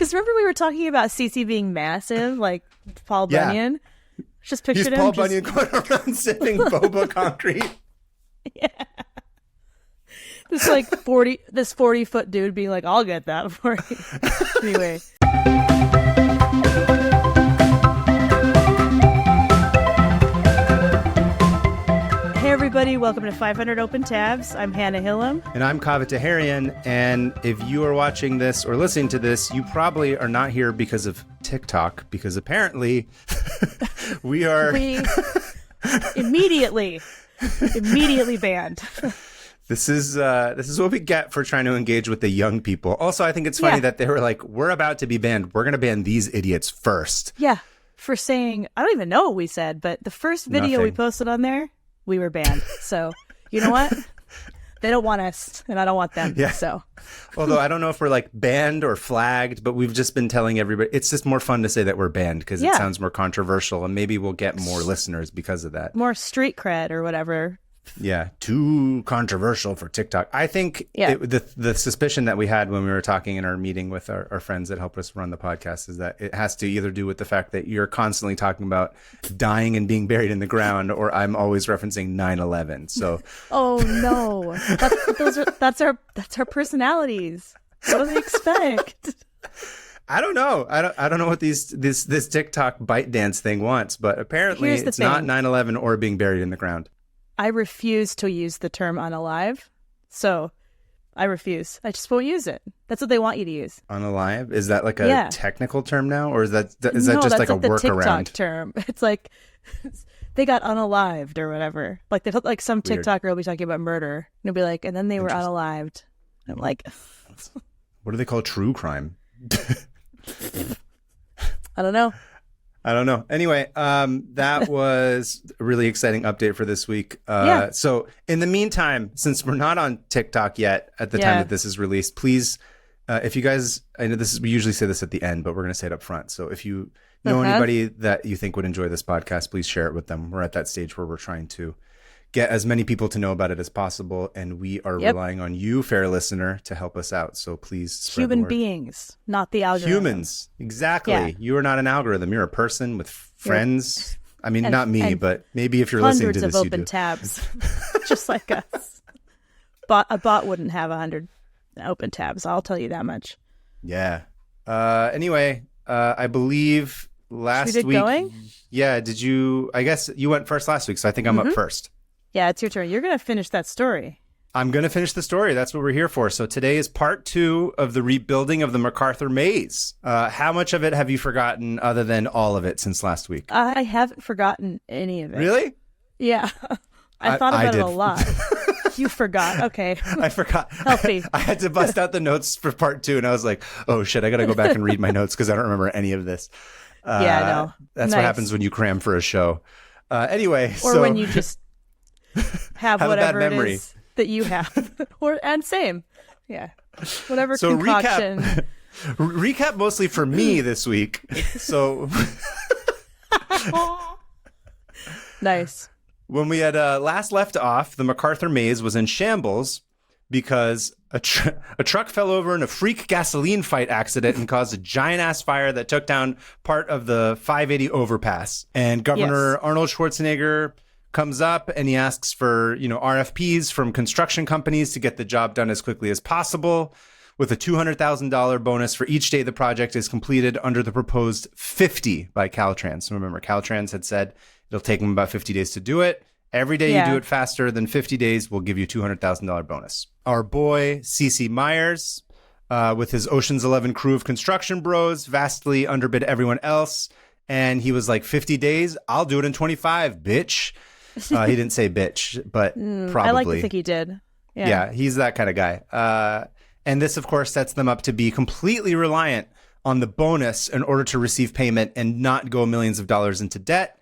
Because remember we were talking about CC being massive, like Paul Bunyan? Just pictured him. Paul Bunyan going around sipping boba concrete. Yeah. This 40-foot dude being like, I'll get that for you. Anyway. Hey everybody, welcome to 500 Open Tabs. I'm Hannah Hillam. And I'm Kaveh Taherian. And if you are watching this or listening to this, you probably are not here because of TikTok, because apparently we immediately banned. This is what we get for trying to engage with the young people. Also, I think it's funny that they were like, we're about to be banned. We're going to ban these idiots first. Yeah, for saying, I don't even know what we said, but the first video we posted on there, we were banned. So, you know what? They don't want us, and I don't want them. Yeah. So, although I don't know if we're like banned or flagged, but we've just been telling everybody. It's just more fun to say that we're banned because it sounds more controversial, and maybe we'll get more listeners because of that. More street cred or whatever. Yeah, too controversial for TikTok. I think the suspicion that we had when we were talking in our meeting with our friends that help us run the podcast is that it has to either do with the fact that you're constantly talking about dying and being buried in the ground, or I'm always referencing 9/11. So, oh no, that's our personalities. What do they expect? I don't know. I don't know what this TikTok bite dance thing wants, but apparently it's not 9/11 or being buried in the ground. I refuse to use the term unalive, so I refuse. I just won't use it. That's what they want you to use. Unalive? Is that like a technical term now, or is that just like a workaround? TikTok term. It's like they got unalived or whatever. Like they like some TikToker will be talking about murder, and it'll be like, and then they were unalived. I'm like, what do they call true crime? I don't know. Anyway, that was a really exciting update for this week. So in the meantime, since we're not on TikTok yet at the time that this is released, please, if you guys, I know we usually say this at the end, but we're going to say it up front. So if you know anybody that you think would enjoy this podcast, please share it with them. We're at that stage where we're trying to get as many people to know about it as possible, and we are relying on you, fair listener, to help us out. So please spread human the word. Beings, not the algorithm. Humans, exactly. Yeah. You are not an algorithm. You're a person with friends. I mean, not me, but maybe if you're listening to this, you do. Hundreds of open tabs, just like us. A bot wouldn't have 100 open tabs. I'll tell you that much. Yeah. Anyway, I believe last week. Going? Yeah. Did you? I guess you went first last week, so I think I'm up first. Yeah, it's your turn. You're going to finish that story. I'm going to finish the story. That's what we're here for. So today is part 2 of the rebuilding of the MacArthur maze. How much of it have you forgotten other than all of it since last week? I haven't forgotten any of it. Really? Yeah. I thought about it a lot. You forgot. Okay. I forgot. Healthy. I had to bust out the notes for part 2, and I was like, oh, shit, I got to go back and read my notes because I don't remember any of this. No. That's what happens when you cram for a show. Anyway. Or when you just... have whatever it memory. Is that you have, and same, whatever concoction. Recap mostly for me this week. So nice. When we had last left off, the MacArthur maze was in shambles because a truck fell over in a freak gasoline fight accident and caused a giant ass fire that took down part of the 580 overpass. And Governor Arnold Schwarzenegger comes up and he asks for, RFPs from construction companies to get the job done as quickly as possible, with a $200,000 bonus for each day the project is completed under the proposed 50 by Caltrans. So remember, Caltrans had said it'll take them about 50 days to do it. Every day you do it faster than 50 days, we'll give you $200,000 bonus. Our boy, C.C. Myers, with his Ocean's 11 crew of construction bros, vastly underbid everyone else. And he was like, 50 days? I'll do it in 25, bitch. He didn't say bitch, but probably. I like to think he did. Yeah, he's that kind of guy. And this, of course, sets them up to be completely reliant on the bonus in order to receive payment and not go millions of dollars into debt.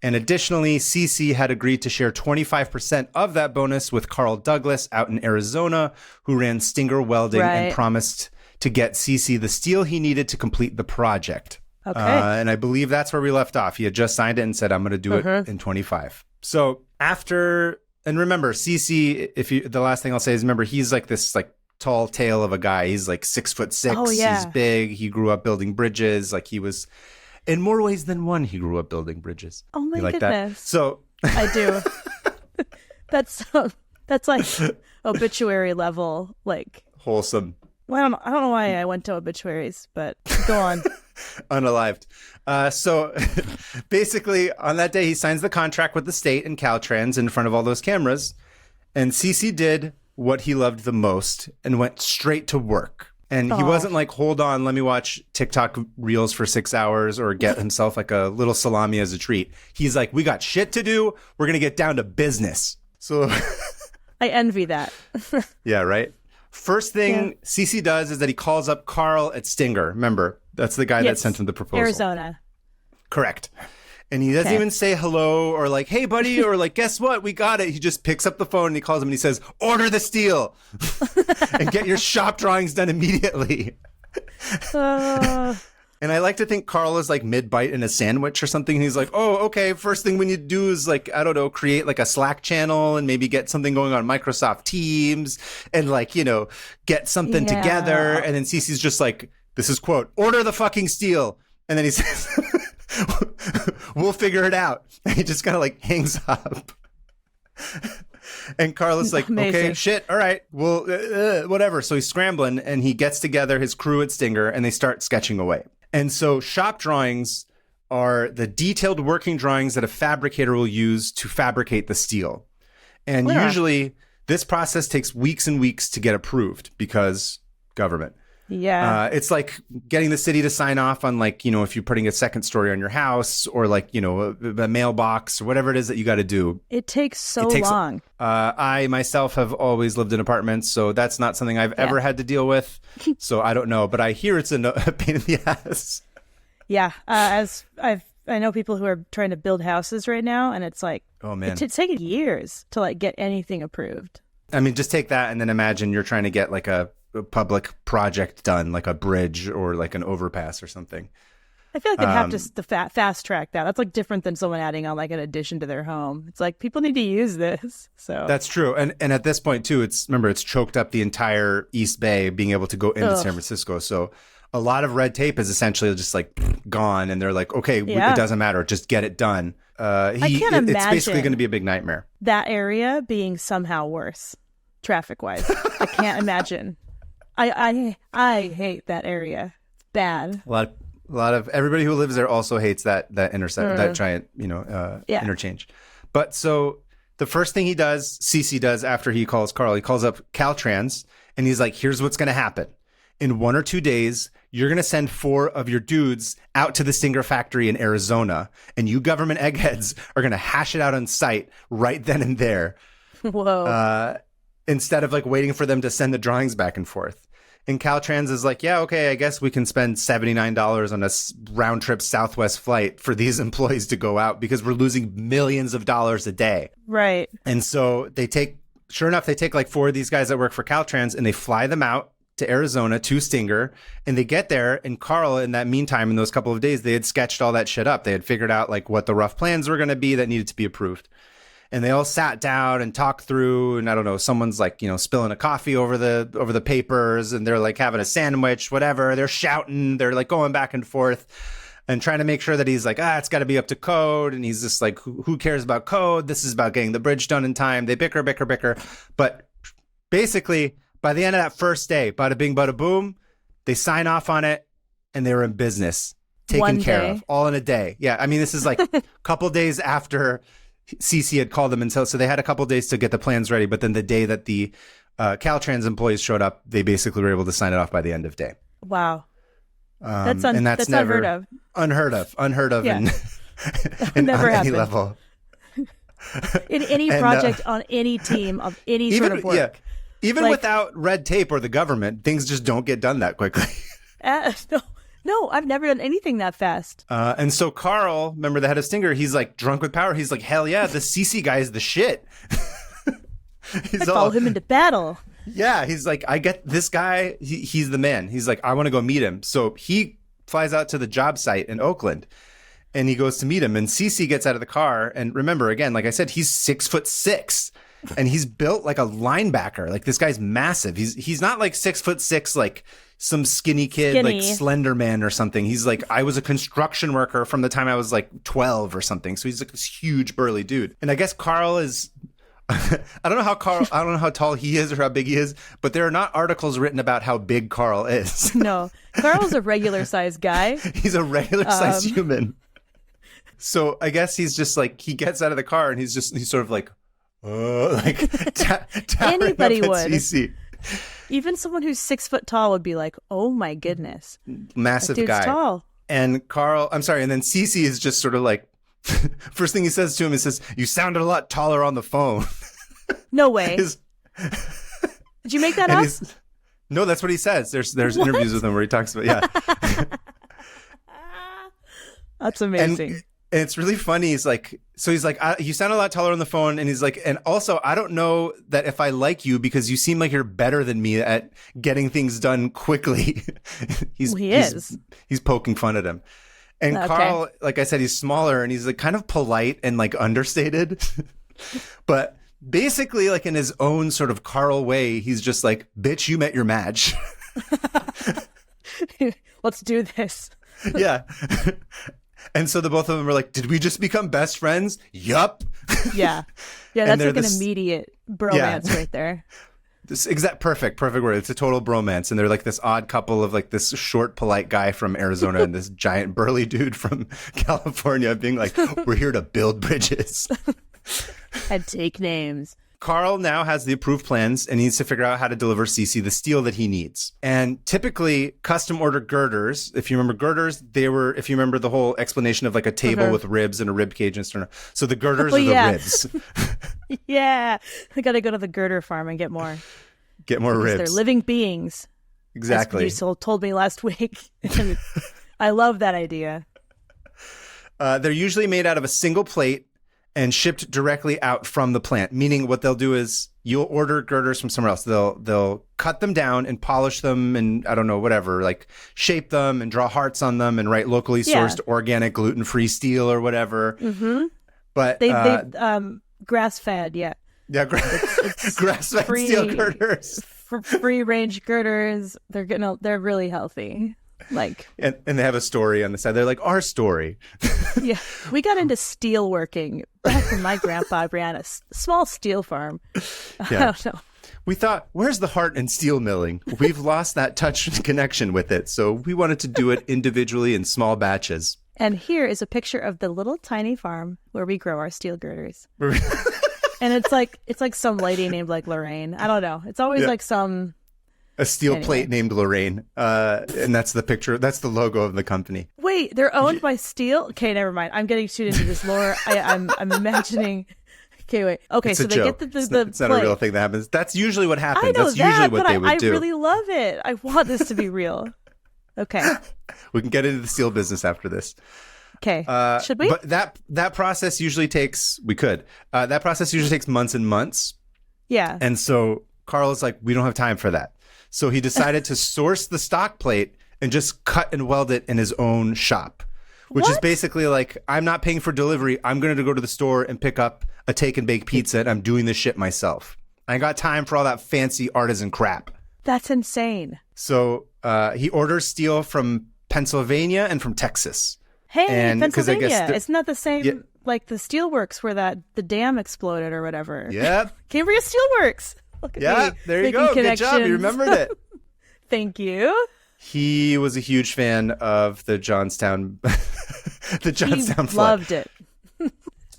And additionally, CC had agreed to share 25% of that bonus with Carl Douglas out in Arizona, who ran Stinger Welding and promised to get CC the steel he needed to complete the project. Okay. And I believe that's where we left off. He had just signed it and said, I'm going to do it in 25. So after, and remember, CC, the last thing I'll say is, remember, he's like this like tall tale of a guy. He's like 6'6". Oh, yeah. He's big. He grew up building bridges. Like he was, in more ways than one, he grew up building bridges. Oh my you like goodness. That? So I do. That's like obituary level, like wholesome. Well, I don't know why I went to obituaries, but go on. Unalived. So basically, on that day, he signs the contract with the state and Caltrans in front of all those cameras. And CC did what he loved the most and went straight to work. And he wasn't like, hold on, let me watch TikTok reels for 6 hours or get himself like a little salami as a treat. He's like, we got shit to do. We're going to get down to business. So I envy that. Yeah, right? First thing CC does is that he calls up Carl at Stinger. Remember, that's the guy that sent him the proposal. Arizona. Correct. And he doesn't even say hello or like, hey, buddy, or like, guess what? We got it. He just picks up the phone and he calls him and he says, order the steel and get your shop drawings done immediately. And I like to think Carl is like mid-bite in a sandwich or something. He's like, oh, okay, first thing we need to do is like, I don't know, create like a Slack channel and maybe get something going on Microsoft Teams and like, you know, get something together. And then Cece's just like, this is quote, order the fucking steel. And then he says, we'll figure it out. And he just kind of like hangs up. And Carl is like, amazing. Okay, shit, all right, well, whatever. So he's scrambling and he gets together his crew at Stinger and they start sketching away. And so shop drawings are the detailed working drawings that a fabricator will use to fabricate the steel. And usually this process takes weeks and weeks to get approved because government. Yeah. It's like getting the city to sign off on like, you know, if you're putting a second story on your house or like, you know, a mailbox or whatever it is that you got to do. It takes so long. I myself have always lived in apartments, so that's not something I've ever had to deal with. So I don't know, but I hear it's a pain in the ass. Yeah. I know people who are trying to build houses right now, and it's like, oh man, it's taking years to like get anything approved. I mean, just take that and then imagine you're trying to get like a public project done, like a bridge or like an overpass or something. I feel like they'd have to fast track that. That's like different than someone adding on like an addition to their home. It's like people need to use this. So that's true. And at this point too, it's choked up the entire East Bay being able to go into San Francisco. So a lot of red tape is essentially just like gone. And they're like, okay, it doesn't matter. Just get it done. I can't imagine it's basically going to be a big nightmare. That area being somehow worse traffic wise. I can't imagine. I hate that area. It's bad. A lot of everybody who lives there also hates that intersect that giant, interchange. But so the first thing CC does after he calls Carl, he calls up Caltrans and he's like, here's what's going to happen. In 1 or 2 days, you're going to send 4 of your dudes out to the Stinger factory in Arizona, and you government eggheads are going to hash it out on site right then and there. Whoa. Instead of like waiting for them to send the drawings back and forth. And Caltrans is like, yeah, okay, I guess we can spend $79 on a round trip Southwest flight for these employees to go out because we're losing millions of dollars a day. Right. And so they take like 4 of these guys that work for Caltrans and they fly them out to Arizona to Stinger, and they get there, and Carl, in that meantime, in those couple of days, they had sketched all that shit up. They had figured out like what the rough plans were going to be that needed to be approved. And they all sat down and talked through, and I don't know, someone's like, spilling a coffee over the papers, and they're like having a sandwich, whatever. They're shouting, they're like going back and forth and trying to make sure that he's like, it's got to be up to code. And he's just like, who cares about code? This is about getting the bridge done in time. They bicker. But basically, by the end of that first day, bada bing, bada boom, they sign off on it, and they were in business, taken care of, all in a day. Yeah, I mean, this is like a couple days after CC had called them, and so they had a couple days to get the plans ready. But then the day that the Caltrans employees showed up, they basically were able to sign it off by the end of day. Wow, that's never unheard of, yeah. in never on any happened. Level. In any project, on any team of any sort of work. Yeah, even without red tape or the government, things just don't get done that quickly. No, I've never done anything that fast. And so Carl, remember the head of Stinger, he's like drunk with power. He's like, hell yeah, the CC guy is the shit. I follow him into battle. Yeah, he's like, I get this guy. He's the man. He's like, I want to go meet him. So he flies out to the job site in Oakland, and he goes to meet him. And CC gets out of the car. And remember, again, like I said, he's 6'6". and he's built like a linebacker. Like this guy's massive. He's not like 6'6", like some skinny kid, like Slender Man or something. He's like, I was a construction worker from the time I was like 12 or something. So he's like this huge burly dude. And I guess Carl is, I don't know how tall he is or how big he is, but there are not articles written about how big Carl is. No, Carl's a regular sized guy. He's a regular sized human. So I guess he's just like, he gets out of the car and he's sort of like anybody would. CC. Even someone who's 6 foot tall would be like, oh my goodness. Massive that dude's guy. Tall. And and then CC is just sort of like, first thing he says to him, he says, "You sounded a lot taller on the phone." No way. Did you make that up? No, that's what he says. There's interviews with him where he talks about, yeah. That's amazing. And it's really funny. He's like, you sound a lot taller on the phone. And he's like, and also, I don't know that if I like you because you seem like you're better than me at getting things done quickly. He's poking fun at him. And okay. Carl, like I said, he's smaller and he's like kind of polite and like understated. But basically, like in his own sort of Carl way, he's just like, bitch, you met your match. Let's do this. Yeah. And so the both of them were like, did we just become best friends? Yup. Yeah. Yeah, that's like an immediate bromance right there. This perfect word. It's a total bromance. And they're like this odd couple of like this short, polite guy from Arizona and this giant burly dude from California being like, we're here to build bridges. And take names. Carl now has the approved plans and needs to figure out how to deliver Cece the steel that he needs. And typically custom order girders, if you remember girders, if you remember the whole explanation of like a table with ribs and a rib cage and sternum. So the girders are the ribs. Yeah. I got to go to the girder farm and get more. Get more ribs. They're living beings. Exactly. As you told me last week. I love that idea. They're usually made out of a single plate and shipped directly out from the plant, meaning what they'll do is you'll order girders from somewhere else. They'll cut them down and polish them and I don't know, whatever, like shape them and draw hearts on them and write locally sourced organic gluten-free steel or whatever. Mm-hmm. But they grass-fed, yeah. Yeah, grass-fed steel girders. Free range girders. They're really healthy. Like and they have a story on the side. They're like, our story. Yeah, we got into steel working back when my grandpa ran a small steel farm. Yeah. I don't know. We thought, where's the heart in steel milling? We've lost that touch connection with it, so we wanted to do it individually in small batches. And here is a picture of the little tiny farm where we grow our steel girders. And it's like some lady named like Lorraine. I don't know. It's always like some. A steel plate named Lorraine. And that's the picture. That's the logo of the company. Wait, they're owned by Steel? Okay, never mind. I'm getting too into this lore. I'm imagining. Okay, wait. Okay, it's so they joke. get the it's not a real thing that happens. That's usually what happens. I know that's usually what they would do. I really love it. I want this to be real. Okay. We can get into the steel business after this. Okay. Should we? But that process usually takes. We could. That process usually takes months and months. Yeah. And so Carl is like, we don't have time for that. So he decided to source the stock plate and just cut and weld it in his own shop, which is basically like, I'm not paying for delivery. I'm going to go to the store and pick up a take and bake pizza and I'm doing this shit myself. I ain't got time for all that fancy artisan crap. That's insane. So he orders steel from Pennsylvania and from Texas. Hey, and Pennsylvania. Isn't that the same, like the steelworks where the dam exploded or whatever? Yeah. Cambria Steelworks. Look at me. There you go. Good job. You remembered it. Thank you. He was a huge fan of the Johnstown flood. Loved it.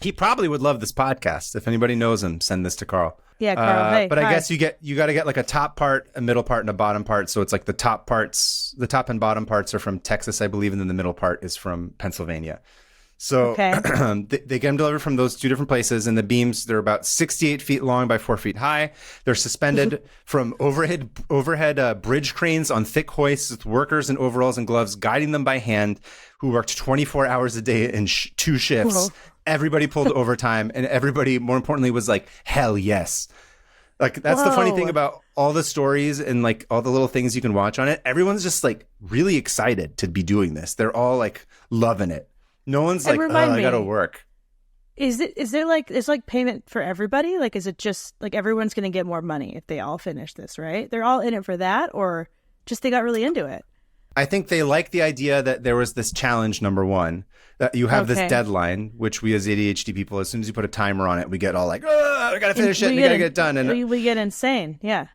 He probably would love this podcast. If anybody knows him, send this to Carl. Yeah, Carl. Hey, but I guess you got to get like a top part, a middle part, and a bottom part. So it's like the top and bottom parts are from Texas, I believe, and then the middle part is from Pennsylvania. So they get them delivered from those two different places, and the beams, they're about 68 feet long by 4 feet high. They're suspended from overhead bridge cranes on thick hoists with workers in overalls and gloves guiding them by hand who worked 24 hours a day in 2 shifts. Whoa. Everybody pulled overtime, and everybody, more importantly, was like, hell yes. Like, that's the funny thing about all the stories and like all the little things you can watch on it. Everyone's just like really excited to be doing this. They're all like loving it. No one's like, oh, I gotta work. Is there like, it's like payment for everybody? Like, is it just like everyone's going to get more money if they all finish this, right? They're all in it for that, or just they got really into it? I think they like the idea that there was this challenge, number one, that you have this deadline, which we as ADHD people, as soon as you put a timer on it, we get all like, oh, I got to finish it and we got to get it done. And we get insane. Yeah.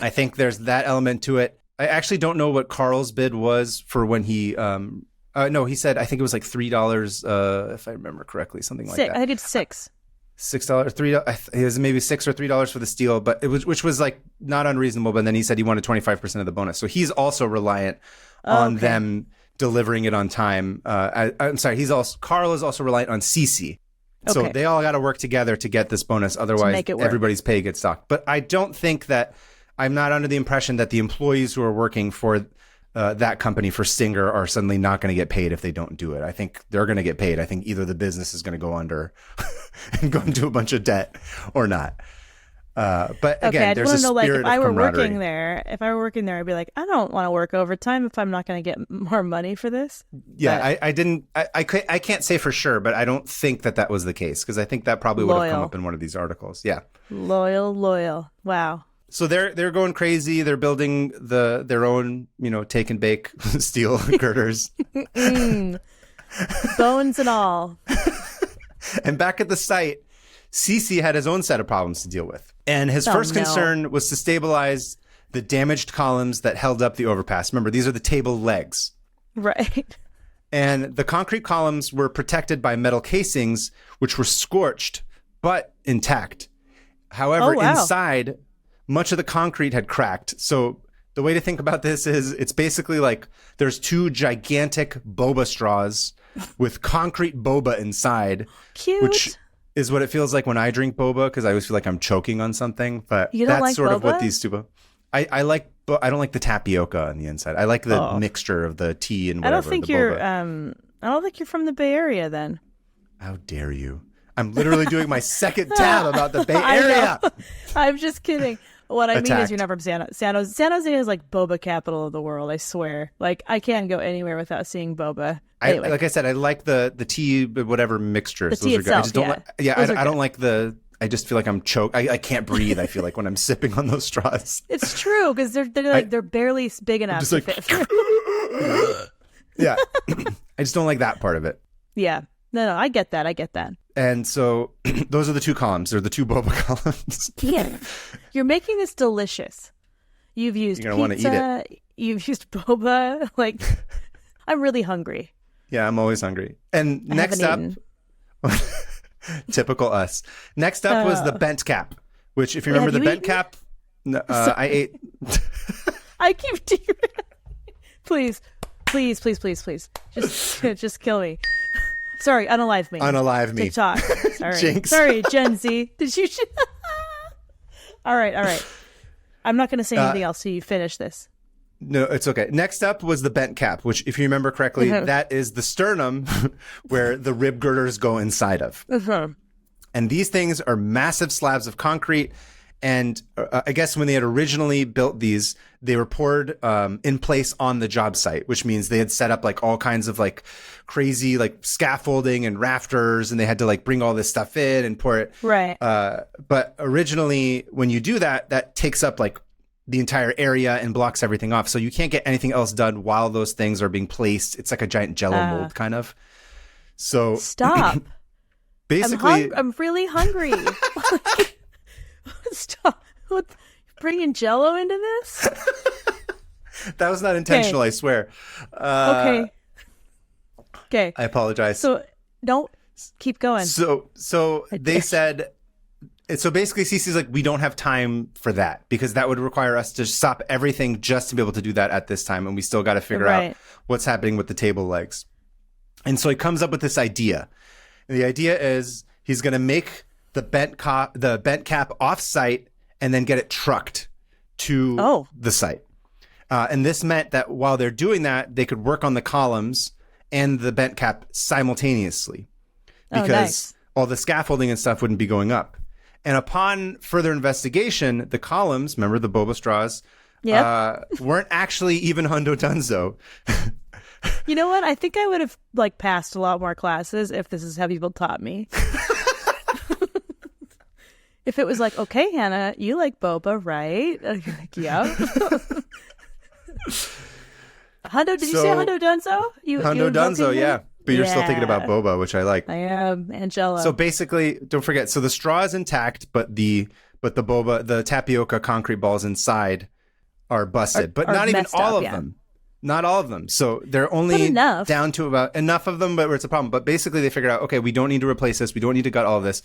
I think there's that element to it. I actually don't know what Carl's bid was for when he, no, he said, I think it was like $3, if I remember correctly, something like that. I think it's $6. $6, $3. It was maybe $6 or $3 for the steel, but it was, which was like not unreasonable. But then he said he wanted 25% of the bonus, so he's also reliant on them delivering it on time. I'm sorry, Carl is also reliant on Cece. So they all got to work together to get this bonus. Otherwise, everybody's pay gets docked. But I don't think that, I'm not under the impression that the employees who are working for that company for Stinger are suddenly not going to get paid if they don't do it. I think they're going to get paid. I think either the business is going to go under and go into a bunch of debt or not. But again, there's a spirit of camaraderie. If I were working there, I'd be like, I don't want to work overtime if I'm not going to get more money for this. Yeah, but I can't say for sure, but I don't think that was the case, because I think that probably would have come up in one of these articles. Yeah. Loyal. Wow. So they're going crazy. They're building their own, take and bake steel girders. Bones and all. And back at the site, Cece had his own set of problems to deal with. And his first concern was to stabilize the damaged columns that held up the overpass. Remember, these are the table legs. Right. And the concrete columns were protected by metal casings, which were scorched, but intact. However, inside, much of the concrete had cracked. So the way to think about this is it's basically like there's two gigantic boba straws with concrete boba inside. Cute. Which is what it feels like when I drink boba, because I always feel like I'm choking on something. But you don't that's like sort boba? Of what these two. I don't like the tapioca on the inside. I like the mixture of the tea and whatever. I don't think you're from the Bay Area then. How dare you? I'm literally doing my second tab about the Bay Area. I'm just kidding. What I mean is you're not from San Jose. San Jose is like boba capital of the world, I swear. Like, I can't go anywhere without seeing boba. Anyway. Like I said, I like the tea, whatever mixtures. The tea itself, I just don't like the... I just feel like I'm choked. I can't breathe, I feel like, when I'm sipping on those straws. It's true, because they're barely big enough to fit through. Yeah. I just don't like that part of it. Yeah. No, I get that. And so those are the two columns. They're the two boba columns. Yeah. You're making this delicious. You've used pizza. Want to eat it. You've used boba. Like, I'm really hungry. Yeah, I'm always hungry. And next up, typical us. Next up was the bent cap, which, if you remember the bent cap, I ate. I keep doing it. Please. Just kill me. Sorry, unalive me. Unalive me. TikTok. Sorry. Jinx. Sorry, Gen Z. Did you? All right. I'm not going to say anything else till you finish this. No, it's okay. Next up was the bent cap, which, if you remember correctly, that is the sternum where the rib girders go inside of. And these things are massive slabs of concrete. And I guess when they had originally built these, they were poured in place on the job site, which means they had set up like all kinds of like crazy like scaffolding and rafters, and they had to like bring all this stuff in and pour it. Right. But originally, when you do that, that takes up like the entire area and blocks everything off. So you can't get anything else done while those things are being placed. It's like a giant Jello mold kind of. So stop. Basically, I'm really hungry. Stop. Bringing Jello into this? That was not intentional, I swear. Okay. I apologize. So don't keep going. So they said, so basically Cece's like, we don't have time for that, because that would require us to stop everything just to be able to do that at this time. And we still got to figure out what's happening with the table legs. And so he comes up with this idea. And the idea is he's going to make the bent cap off-site and then get it trucked to the site. And this meant that while they're doing that, they could work on the columns and the bent cap simultaneously, because all the scaffolding and stuff wouldn't be going up. And upon further investigation, the columns, remember the boba straws, weren't actually even hundo dunzo. You know what? I think I would have like passed a lot more classes if this is how people taught me. If it was like, okay, Hannah, you like boba, right? Like, yeah. Hundo, did you say Hundo Dunzo? Hundo Dunzo, yeah. But you're still thinking about boba, which I like. I am, Angela. So basically, don't forget. So the straw is intact, but the boba, the tapioca concrete balls inside are busted, but not even all of them. Not all of them. So they're only down to about enough of them, but it's a problem. But basically, they figured out, okay, we don't need to replace this. We don't need to gut all of this.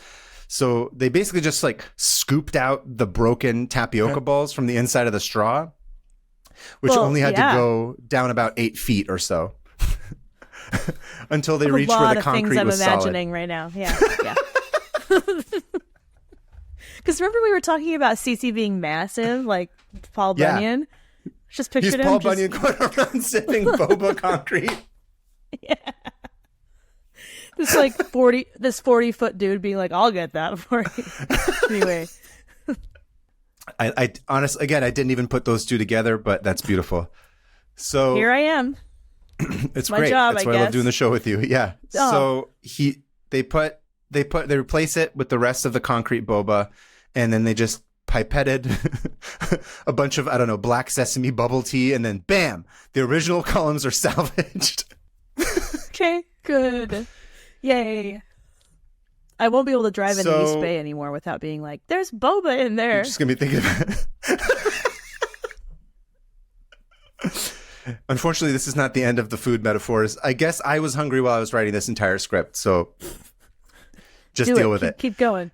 So they basically just like scooped out the broken tapioca balls from the inside of the straw, which only had to go down about 8 feet or so. Until they reached where the concrete was solid. I'm imagining right now. Yeah. Because remember we were talking about CC being massive, like Paul Bunyan? Just pictured him. Paul Bunyan going around sipping boba concrete. Yeah. This 40-foot dude being like, I'll get that for you. Anyway. I honestly, again, I didn't even put those two together, but that's beautiful. So here I am. It's my great. Job, that's why I love doing the show with you. Yeah. Oh. So they replace it with the rest of the concrete boba, and then they just pipetted a bunch of, I don't know, black sesame bubble tea, and then bam, the original columns are salvaged. Okay, good. Yay. I won't be able to drive into East Bay anymore without being like, there's boba in there. You're just gonna be thinking about it. Unfortunately, this is not the end of the food metaphors. I guess I was hungry while I was writing this entire script, so just deal with it. Keep going.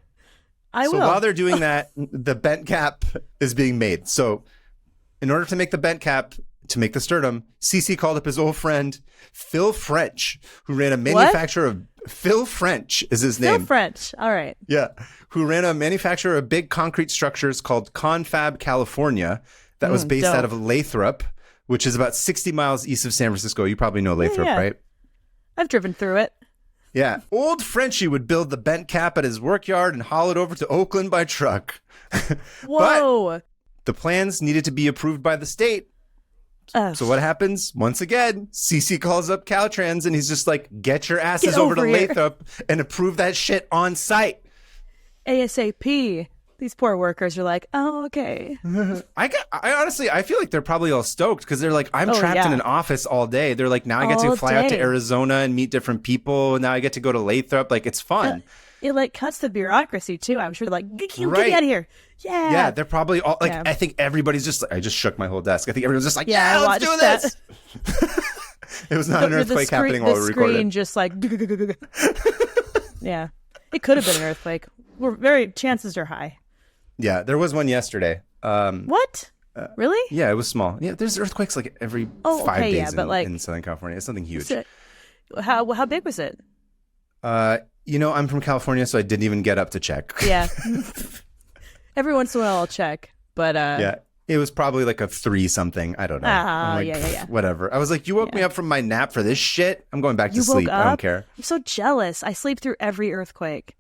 I will. So while they're doing that, the bent cap is being made. So in order to make the bent cap, to make the sternum, CC called up his old friend, Phil French, who ran a manufacturer of... Phil French is his name. Phil French. All right. Yeah. Who ran a manufacturer of big concrete structures called Confab California that was based out of Lathrop, which is about 60 miles east of San Francisco. You probably know Lathrop, right? I've driven through it. Yeah. Old Frenchie would build the bent cap at his work yard and haul it over to Oakland by truck. Whoa. But the plans needed to be approved by the state. So what happens? Once again, CC calls up Caltrans and he's just like, get your asses over to Lathrop and approve that shit on site. ASAP. These poor workers are like, oh, okay. I honestly, I feel like they're probably all stoked because they're like, I'm trapped in an office all day. They're like, now I get to fly out to Arizona and meet different people. And now I get to go to Lathrop. Like, it's fun. It like cuts the bureaucracy too. I'm sure they're like, get me out of here. Yeah. Yeah, they're probably all like, I think everybody's just like, I just shook my whole desk. I think everyone's just like, let's do this. It was not an earthquake happening while we were recording. The screen just like, yeah. It could have been an earthquake. Chances are high. Yeah, there was one yesterday. What? Really? Yeah, it was small. Yeah, there's earthquakes like every 5 days in Southern California. It's something huge. So, how big was it? I'm from California, so I didn't even get up to check. Yeah. Every once in a while I'll check, but yeah, it was probably like a 3-something. I don't know. Like, yeah. Whatever. I was like, you woke me up from my nap for this shit? I'm going back to sleep. I don't care. I'm so jealous. I sleep through every earthquake.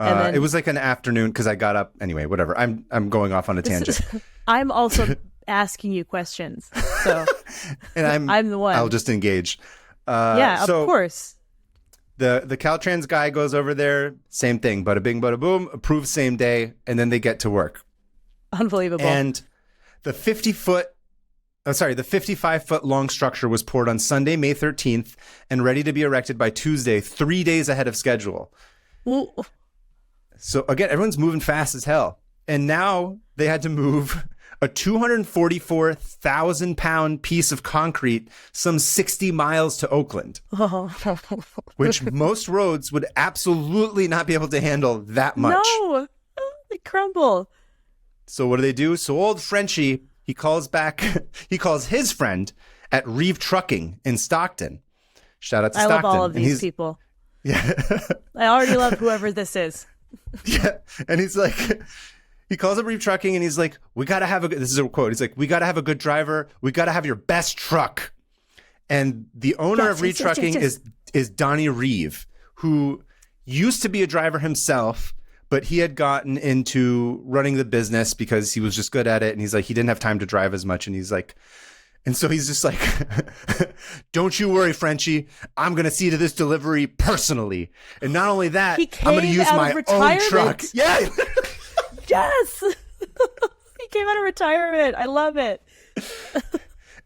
Then, it was like an afternoon because I got up anyway. Whatever. I'm going off on a tangent. I'm also asking you questions, so and I'm the one. I'll just engage. Of course. The Caltrans guy goes over there. Same thing. Bada bing, bada boom. Approved same day, and then they get to work. Unbelievable. And the 55-foot long structure was poured on Sunday, May 13th, and ready to be erected by Tuesday, 3 days ahead of schedule. Ooh. So again, everyone's moving fast as hell. And now they had to move a 244,000-pound piece of concrete some 60 miles to Oakland, which most roads would absolutely not be able to handle that much. No, they crumble. So what do? So old Frenchie, he calls his friend at Reeve Trucking in Stockton. Shout out to Stockton. I love all of these people. Yeah. I already love whoever this is. Yeah. And he's like, he calls up Reeve Trucking and he's like, this is a quote. He's like, we got to have a good driver. We got to have your best truck. And the owner of Reeve Trucking is Donnie Reeve, who used to be a driver himself, but he had gotten into running the business because he was just good at it. And he's like, he didn't have time to drive as much. And he's like, and so he's just like, don't you worry, Frenchie. I'm going to see to this delivery personally. And not only that, I'm going to use my own truck. Yeah. Yes! He came out of retirement. I love it.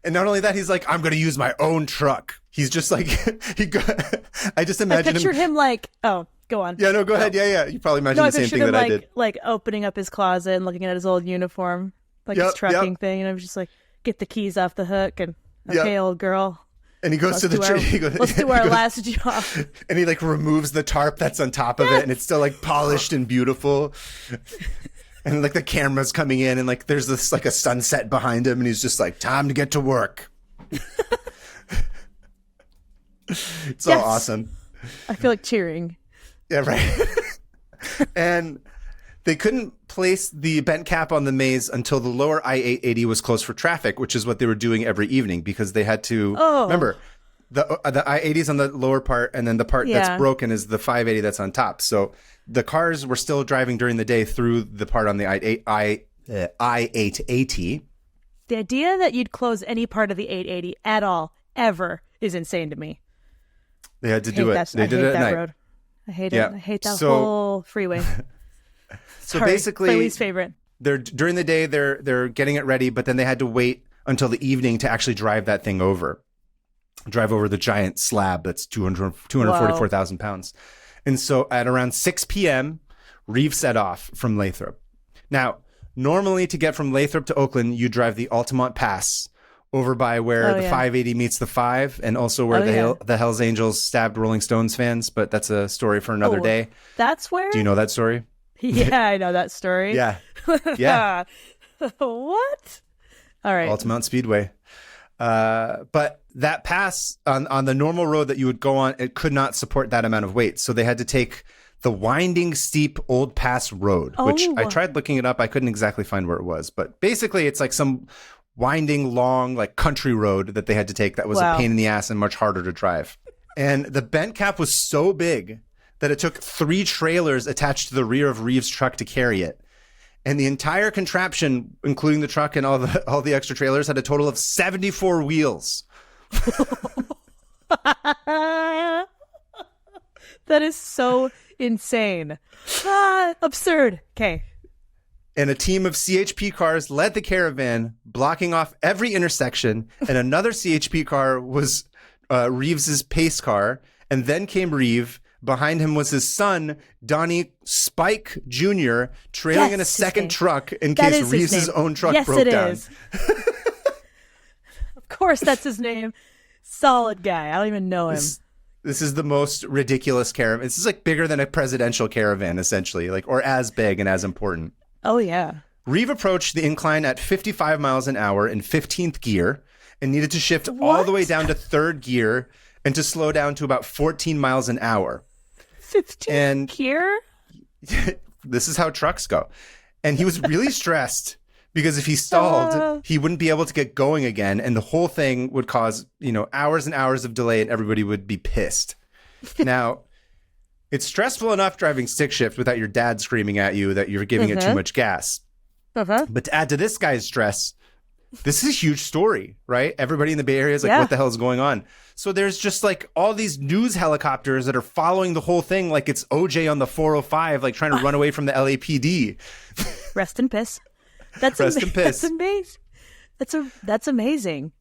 And not only that, he's like, I'm going to use my own truck. He's just like, I just imagine I pictured him like, oh, go on. Yeah, no, go ahead. Yeah. You probably imagined the same thing that I did. Like opening up his closet and looking at his old uniform, like his trucking thing. And I was just like, get the keys off the hook and, okay, old girl. And he goes to the tree. Let's do our last job. And he like removes the tarp that's on top of it, and it's still like polished and beautiful. And like the camera's coming in, and like there's this like a sunset behind him, and he's just like, time to get to work. It's all awesome. I feel like cheering. Yeah, right. And they couldn't place the bent cap on the maze until the lower I-880 was closed for traffic, which is what they were doing every evening because they had to remember the I-80 is on the lower part, and then the part that's broken is the 580 that's on top. So the cars were still driving during the day through the part on the I-880. The idea that you'd close any part of the 880 at all, ever, is insane to me. They had to do it. They did it at night. Road. I hate it. I hate that whole freeway. So basically, my least favorite. They're during the day they're getting it ready, but then they had to wait until the evening to actually drive that thing over. Drive over the giant slab that's 244,000 pounds. And so at around 6 p.m., Reeve set off from Lathrop. Now, normally to get from Lathrop to Oakland, you drive the Altamont Pass over by where the 580 meets the 5, and also where the Hells Angels stabbed Rolling Stones fans, but that's a story for another day. That's where? Do you know that story? Yeah, I know that story. Yeah. Yeah. What? All right. Altamont Speedway. But that pass on the normal road that you would go on, it could not support that amount of weight. So they had to take the winding, steep Old Pass Road, which I tried looking it up. I couldn't exactly find where it was. But basically, it's like some winding, long, like country road that they had to take that was a pain in the ass and much harder to drive. And the bent cap was so big that it took 3 trailers attached to the rear of Reeve's truck to carry it. And the entire contraption, including the truck and all the extra trailers, had a total of 74 wheels. That is so insane. Absurd. Okay. And a team of CHP cars led the caravan, blocking off every intersection. And another CHP car was Reeves's pace car. And then came Reeve. Behind him was his son, Donnie Spike Jr., trailing in a second truck in case Reeves's own truck broke down. Yes, it is. Of course, that's his name. Solid guy. I don't even know him. This is the most ridiculous caravan. This is like bigger than a presidential caravan, essentially, like, or as big and as important. Oh, yeah. Reeve approached the incline at 55 miles an hour in 15th gear and needed to shift all the way down to 3rd gear and to slow down to about 14 miles an hour. 15th gear? This is how trucks go. And he was really stressed because if he stalled, he wouldn't be able to get going again. And the whole thing would cause, hours and hours of delay, and everybody would be pissed. Now, it's stressful enough driving stick shift without your dad screaming at you that you're giving it too much gas. But to add to this guy's stress, this is a huge story, right? Everybody in the Bay Area is like, what the hell is going on? So there's just like all these news helicopters that are following the whole thing like it's OJ on the 405, like trying to run away from the LAPD. Rest in piss. That's amazing. That's amazing.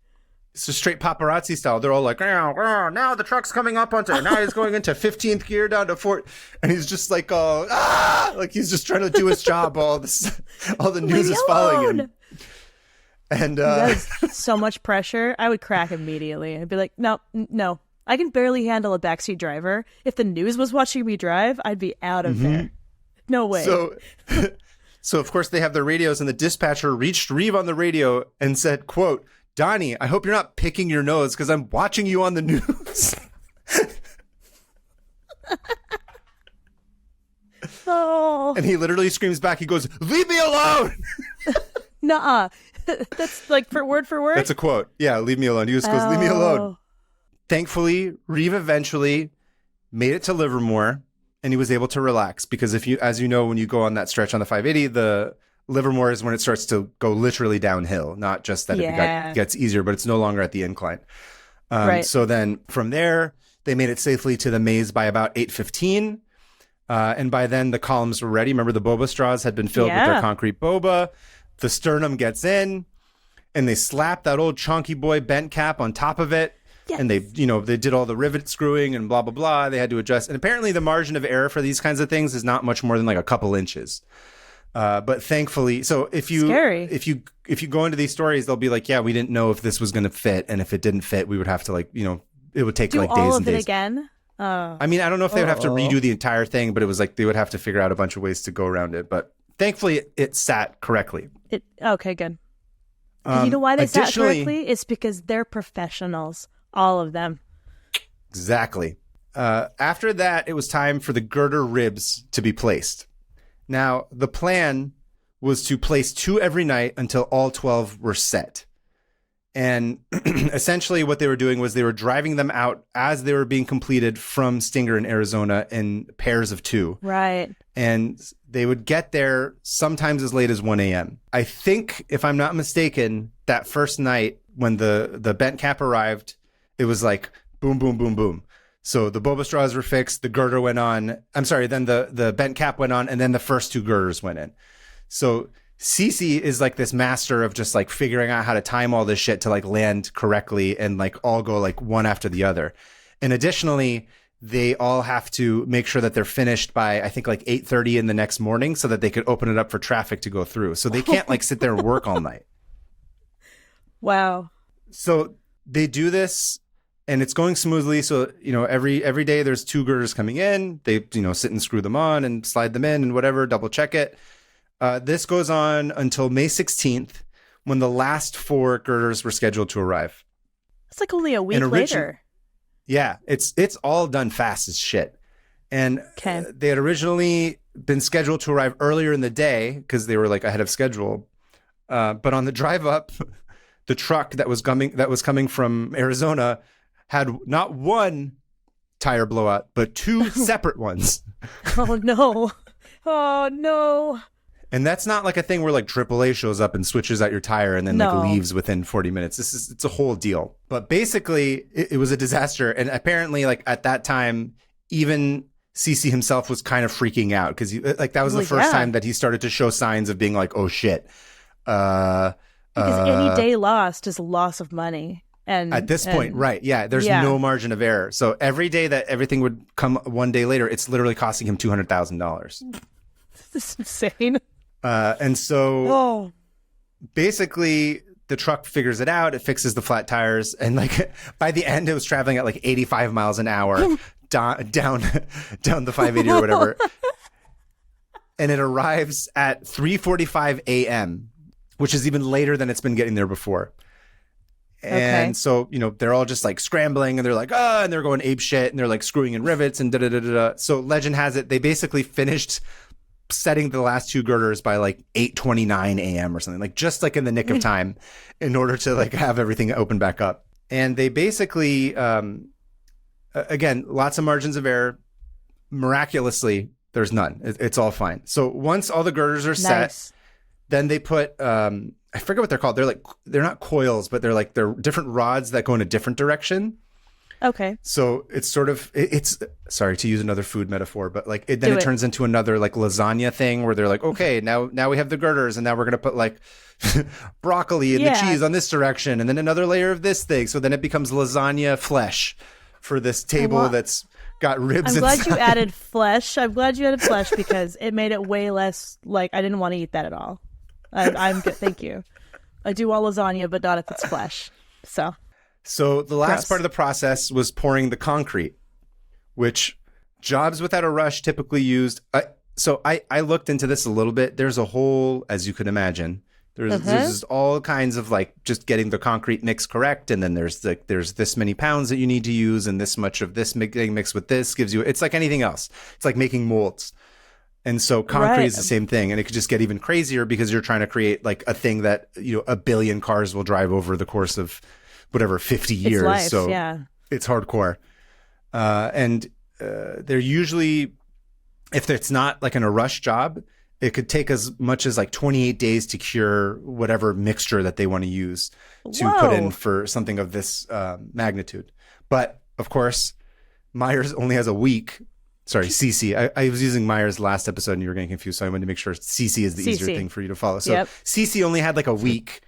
It's a straight paparazzi style. They're all like, now the truck's coming up onto it. Now he's going into 15th gear down to 4th. And he's just like, like he's just trying to do his job. All the news is following him. And that's so much pressure. I would crack immediately. I'd be like, no. I can barely handle a backseat driver. If the news was watching me drive, I'd be out of there. No way. So of course they have their radios, and the dispatcher reached Reeve on the radio and said, quote, Donnie, I hope you're not picking your nose because I'm watching you on the news. And he literally screams back. He goes, leave me alone. Nuh-uh. That's like word for word? That's a quote. Yeah, leave me alone. He just goes, leave me alone. Thankfully, Reeve eventually made it to Livermore, and he was able to relax because as you know, when you go on that stretch on the 580, the Livermore is when it starts to go literally downhill, not just that it gets easier, but it's no longer at the incline. Right. So then from there, they made it safely to the maze by about 8:15. And by then the columns were ready. Remember, the boba straws had been filled with their concrete boba. The sternum gets in, and they slap that old chonky boy bent cap on top of it. Yes. And they did all the rivet screwing and blah, blah, blah. They had to adjust. And apparently the margin of error for these kinds of things is not much more than like a couple inches. But thankfully, so if you go into these stories, they'll be like, yeah, we didn't know if this was going to fit. And if it didn't fit, we would have to it would take do like all days of and it days. Again? I mean, I don't know if they would have to redo the entire thing, but it was like they would have to figure out a bunch of ways to go around it. But thankfully, it sat correctly. Okay, good. You know why they sat correctly? It's because they're professionals, all of them. Exactly. After that, it was time for the girder ribs to be placed. Now, the plan was to place 2 every night until all 12 were set. And essentially what they were doing was they were driving them out as they were being completed from Stinger in Arizona in pairs of 2. Right. And they would get there sometimes as late as 1 a.m. I think, if I'm not mistaken, that first night when the bent cap arrived, it was like boom, boom, boom, boom. So the boba straws were fixed, the girder went on. I'm sorry, then the bent cap went on, and then the first 2 girders went in. So Cece is like this master of just like figuring out how to time all this shit to like land correctly and like all go like one after the other. And additionally, they all have to make sure that they're finished by, I think, like 8:30 in the next morning so that they could open it up for traffic to go through. So they can't like sit there and work all night. Wow. So they do this and it's going smoothly. So, every day there's 2 girders coming in. They, sit and screw them on and slide them in and whatever, double check it. This goes on until May 16th, when the last 4 girders were scheduled to arrive. It's like only a week later. Yeah, it's all done fast as shit. And they had originally been scheduled to arrive earlier in the day because they were like ahead of schedule. But on the drive up, the truck that was coming from Arizona had not 1 tire blowout, but 2 separate ones. Oh no! Oh no! And that's not like a thing where like AAA shows up and switches out your tire and then like leaves within 40 minutes. It's a whole deal. But basically it was a disaster. And apparently like at that time, even CC himself was kind of freaking out because that was the first time that he started to show signs of being like, oh shit. Because any day lost is a loss of money. And at this point, right. Yeah. There's no margin of error. So every day that everything would come one day later, it's literally costing him $200,000. This is insane. And so basically the truck figures it out. It fixes the flat tires. And like by the end, it was traveling at like 85 miles an hour down the 580 or whatever. And it arrives at 3:45 a.m., which is even later than it's been getting there before. And so, they're all just like scrambling and they're like, and they're going ape shit and they're like screwing in rivets and da-da-da-da-da. So legend has it, they basically finished setting the last 2 girders by like 8:29 a.m. or something, like just like in the nick of time in order to like have everything open back up. And they basically, again, lots of margins of error. Miraculously, there's none. It's all fine. So once all the girders are set, then they put, I forget what they're called. They're not coils, but they're different rods that go in a different direction. Okay. So it's sort of, it's sorry to use another food metaphor, but like it turns into another like lasagna thing where they're like, okay, now we have the girders and now we're going to put like broccoli and the cheese on this direction and then another layer of this thing. So then it becomes lasagna flesh for this table that's got ribs inside. I'm glad you added flesh. I'm glad you added flesh because it made it way less like I didn't want to eat that at all. I'm good. Thank you. I do all lasagna, but not if it's flesh. So the last part of the process was pouring the concrete, which jobs without a rush typically used. So I looked into this a little bit. There's a whole, as you could imagine, there's all kinds of like just getting the concrete mix correct. And then there's this many pounds that you need to use and this much of this getting mixed with this gives you, it's like anything else. It's like making molds. And so concrete is the same thing. And it could just get even crazier because you're trying to create like a thing that, 1 billion cars will drive over the course of whatever, 50 years. It's life, so it's hardcore. And they're usually, if it's not like in a rush job, it could take as much as like 28 days to cure whatever mixture that they want to use to put in for something of this magnitude. But of course, Myers only has a week Sorry, Cece. I was using Myers last episode and you were getting confused, so I wanted to make sure Cece is the easier thing for you to follow. So Cece only had like a week.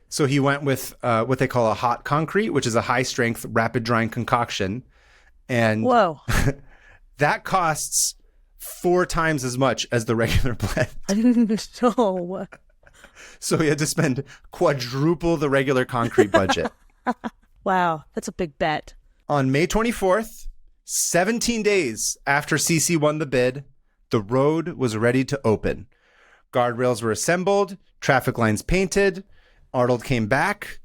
So he went with what they call a hot concrete, which is a high-strength, rapid-drying concoction. And whoa, that costs 4 times as much as the regular blend. No. So he had to spend quadruple the regular concrete budget. Wow, that's a big bet. On May 24th, 17 days after CC won the bid, the road was ready to open. Guardrails were assembled, traffic lines painted. Arnold came back,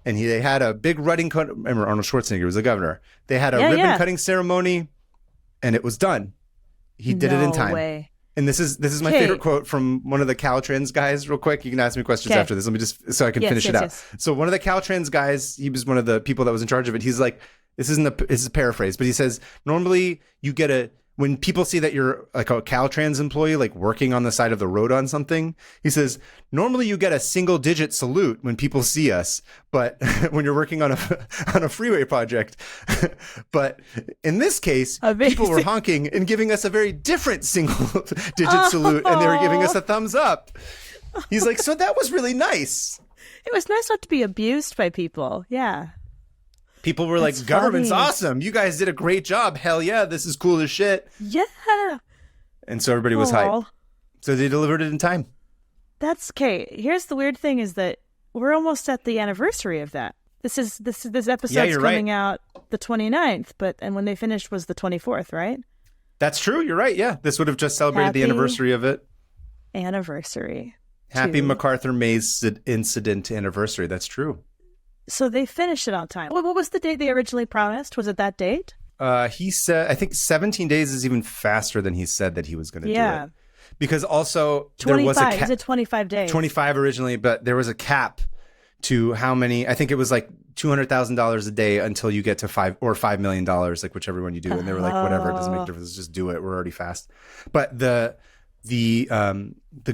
and they had a big ribbon cut. Remember, Arnold Schwarzenegger was the governor. They had a ribbon cutting ceremony, and it was done. He did it in time. Way. And this is my favorite quote from one of the Caltrans guys. Real quick, you can ask me questions after this. Let me just so I can finish it out. Yes. So one of the Caltrans guys, he was one of the people that was in charge of it. He's like, this is a paraphrase, but he says normally you get when people see that you're like a Caltrans employee, like working on the side of the road on something, he says, normally you get a single-digit salute when people see us, but when you're working on a freeway project. But in this case, people were honking and giving us a very different single-digit salute, and they were giving us a thumbs up. He's like, so that was really nice. It was nice not to be abused by people. Yeah. People were like, government's awesome. You guys did a great job. Hell yeah, this is cool as shit. Yeah. And so everybody was hyped. So they delivered it in time. That's okay. Here's the weird thing is that we're almost at the anniversary of that. This episode's coming out the 29th, and when they finished was the 24th, right? That's true. You're right. Yeah. This would have just celebrated the anniversary of it. Happy MacArthur Maze incident anniversary. That's true. So they finished it on time. What was the date they originally promised? Was it that date? He said, I think 17 days is even faster than he said that he was going to do it. Because also 25, there was a is it 25 days? 25 originally, but there was a cap to how many, I think it was like $200,000 a day until you get to $5 million, like whichever one you do. And they were like, whatever, it doesn't make a difference. Just do it. We're already fast. But the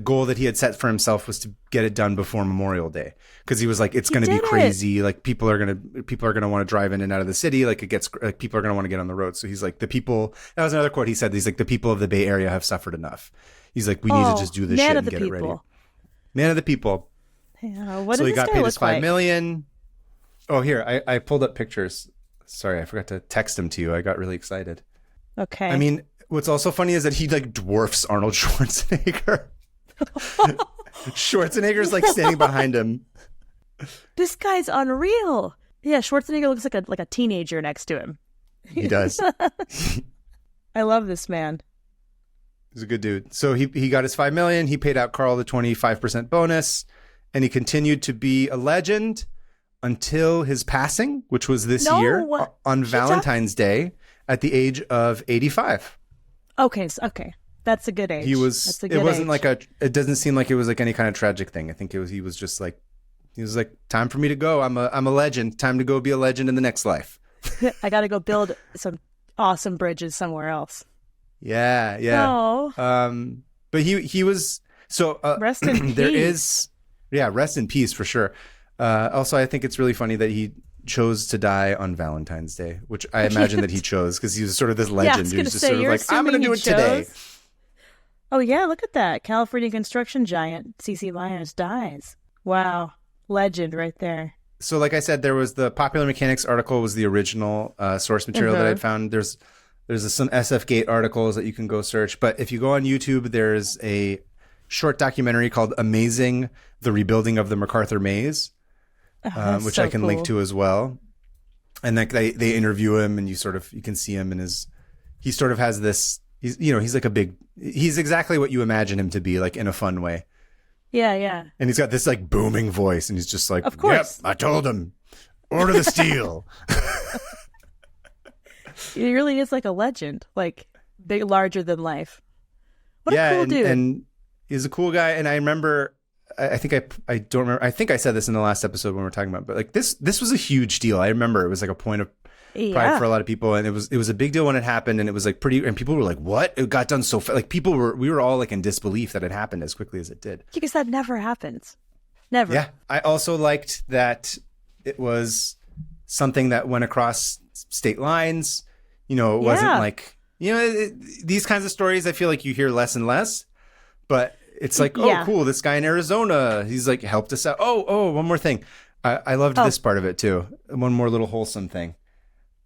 goal that he had set for himself was to get it done before Memorial Day, because he was like, it's going to be crazy. Like people are going to want to drive in and out of the city. Like people are going to want to get on the road. So he's like, that was another quote he said. He's like, the people of the Bay Area have suffered enough. He's like, we need to just do this shit and get it ready. Man of the people. Yeah, what so does he got this guy paid look his $5 like? million. Oh, here, I pulled up pictures. Sorry, I forgot to text them to you. I got really excited. Okay. I mean, what's also funny is that he like dwarfs Arnold Schwarzenegger. Schwarzenegger's like standing behind him. This guy's unreal. Yeah, Schwarzenegger looks like a teenager next to him. He does. I love this man. He's a good dude. So he got his $5 million. He paid out Carl the 25% bonus, and he continued to be a legend until his passing, which was this year on Valentine's Day at the age of 85. Okay. That's a good age. It wasn't age. It doesn't seem like it was like any kind of tragic thing. I think he was just like, time for me to go. I'm a legend. Time to go be a legend in the next life. I got to go build some awesome bridges somewhere else. Yeah. Oh. But he was, so rest in peace. There is, rest in peace for sure. Also, I think it's really funny that he chose to die on Valentine's Day, which I imagine that he chose because he was sort of this legend. He was just sort of like, I'm going to do it today. Oh, yeah, look at that. California construction giant C.C. Lyons dies. Wow. Legend right there. So like I said, there was the Popular Mechanics article was the original source material that I'd found. There's some SF Gate articles that you can go search. But if you go on YouTube, there's a short documentary called Amazing, the Rebuilding of the MacArthur Maze, which I can link to as well. And like they interview him, and you can see him in he sort of has this, he's exactly what you imagine him to be, like in a fun way. Yeah. And he's got this like booming voice, and he's just like, of course. Yep, I told him, order the steel. He really is like a legend, like big, larger than life. What a cool dude. And he's a cool guy. And I remember, I think I don't remember. I think I said this in the last episode when we were talking about, but like this was a huge deal. I remember it was like a point of pride for a lot of people, and it was a big deal when it happened, and it was like and people were like, "What? It got done so fast!" Like we were all like in disbelief that it happened as quickly as it did. Because that never happens. Never. Yeah. I also liked that it was something that went across state lines. It wasn't like You know, these kinds of stories, I feel like you hear less and less, but it's like, Yeah. oh, cool, this guy in Arizona, he's like helped us out. Oh, one more thing. I loved this part of it too. One more little wholesome thing.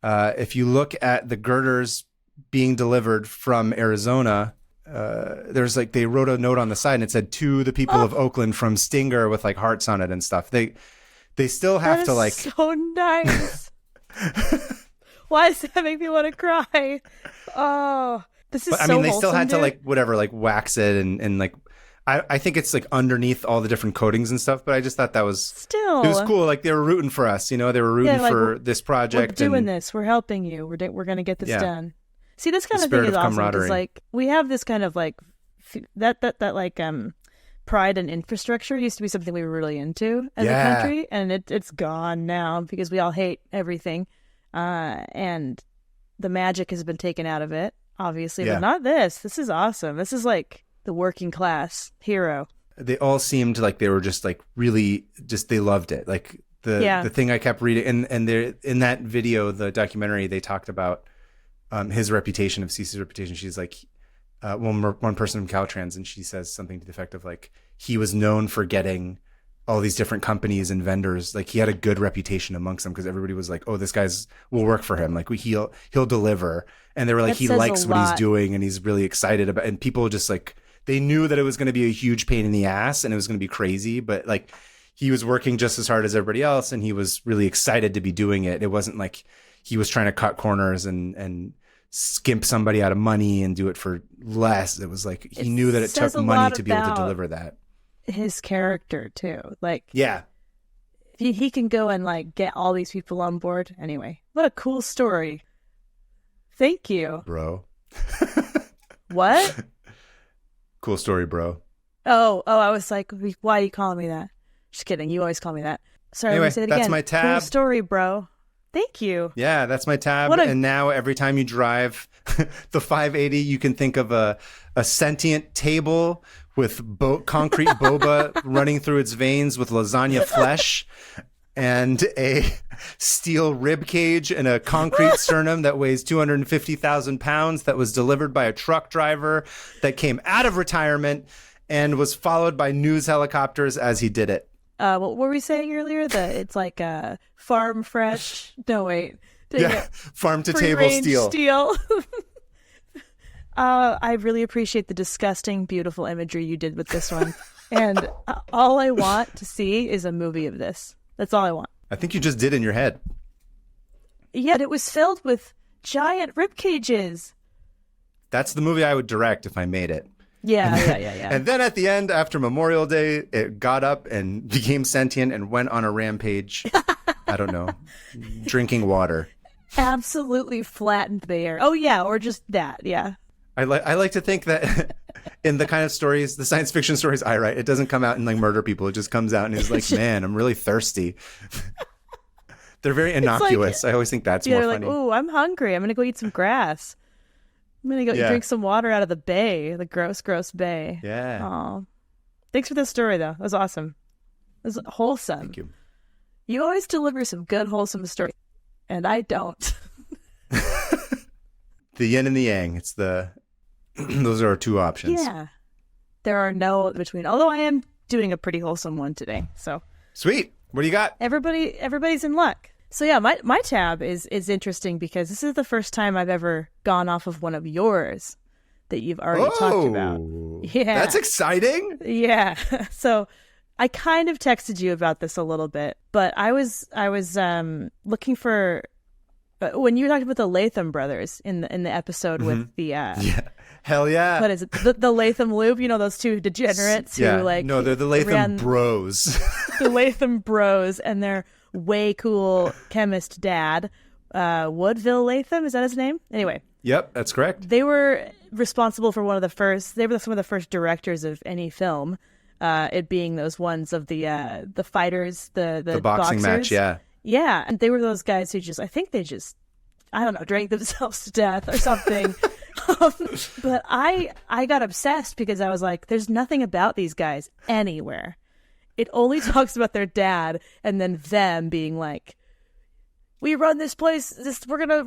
If you look at the girders being delivered from Arizona, there's like, they wrote a note on the side and it said, to the people of Oakland from Stinger, with like hearts on it and stuff. They still have to like, so nice. Why does that make me want to cry? Oh, this is I mean, they still wholesome, had to dude. like whatever, like wax it and like, I think it's like underneath all the different coatings and stuff, but I just thought that was, Still, it was cool. Like they were rooting for us, you know, they were rooting like, for this project. we're doing and this. We're helping you. We're going to get this Yeah. done. See, this kind The of thing spirit is of awesome because camaraderie. like we have this kind of like that like pride and infrastructure used to be something we were really into as a Yeah. country, and it's gone now because we all hate everything, and the magic has been taken out of it, obviously. Yeah. But not this. This is awesome. This is like the working class hero. They all seemed like they were just like really just, they loved it. Like the thing I kept reading and there in that video, the documentary, they talked about his reputation, of Cece's reputation. She's like one person from Caltrans, and she says something to the effect of like, he was known for getting all these different companies and vendors. Like he had a good reputation amongst them because everybody was like, oh, this guy's will work for him. Like he'll deliver. And they were like, That he says a likes what he's lot. doing and he's really excited about, and people just like, they knew that it was going to be a huge pain in the ass and it was going to be crazy, but like he was working just as hard as everybody else and he was really excited to be doing it. It wasn't like he was trying to cut corners and skimp somebody out of money and do it for less. It was like he knew that it says took a money lot to be able to about deliver that. His character too. Like Yeah. he can go and like get all these people on board. Anyway, what a cool story. Thank you. Bro. What? Cool story, bro. Oh, I was like, why are you calling me that? Just kidding. You always call me that. Sorry, Anyway, let me say it that's again. my tab. Cool story, bro. Thank you. Yeah, that's my tab. What a- And now every time you drive the 580, you can think of a sentient table with concrete boba running through its veins with lasagna flesh and a steel rib cage and a concrete sternum that weighs 250,000 pounds that was delivered by a truck driver that came out of retirement and was followed by news helicopters as he did it. What were we saying earlier? That it's like farm fresh. No, wait. Yeah, farm to table Free-range steel. I really appreciate the disgusting, beautiful imagery you did with this one. And all I want to see is a movie of this. That's all I want. I think you just did in your head. Yet it was filled with giant rib cages. That's the movie I would direct if I made it. Yeah. And then at the end, after Memorial Day, it got up and became sentient and went on a rampage. I don't know, drinking water. Absolutely flattened the air. Oh, yeah, or just that, yeah. I like to think that in the kind of stories, the science fiction stories I write, it doesn't come out and like murder people. It just comes out and is like, man, I'm really thirsty. They're very innocuous. I always think that's more They're like, funny. ooh, I'm hungry. I'm going to go eat some grass. I'm going to go Yeah. drink some water out of the bay, the gross bay. Yeah. Aw. Thanks for the story, though. That was awesome. It was wholesome. Thank you. You always deliver some good, wholesome stories, and I don't. The yin and the yang. It's those are our two options. Yeah. There are no between. Although I am doing a pretty wholesome one today. So Sweet. What do you got? everybody's in luck. So yeah, my tab is interesting because this is the first time I've ever gone off of one of yours that you've already talked about. Yeah. That's exciting. Yeah. So I kind of texted you about this a little bit, but I was looking for when you were talking about the Latham brothers in the episode with the Yeah. Hell yeah. what is it, the Latham Loop, you know, those two degenerates who like no, they're the Latham ran Bros. the Latham bros and their way cool chemist dad, Woodville Latham, is that his name? Anyway, Yep, that's correct. they were responsible for some of the first directors of any film, it being those ones of the fighters, the boxing boxers. match, yeah. Yeah, and they were those guys who I don't know, drank themselves to death or something. But I got obsessed because I was like, there's nothing about these guys anywhere. It only talks about their dad and then them being like we run this place. We're gonna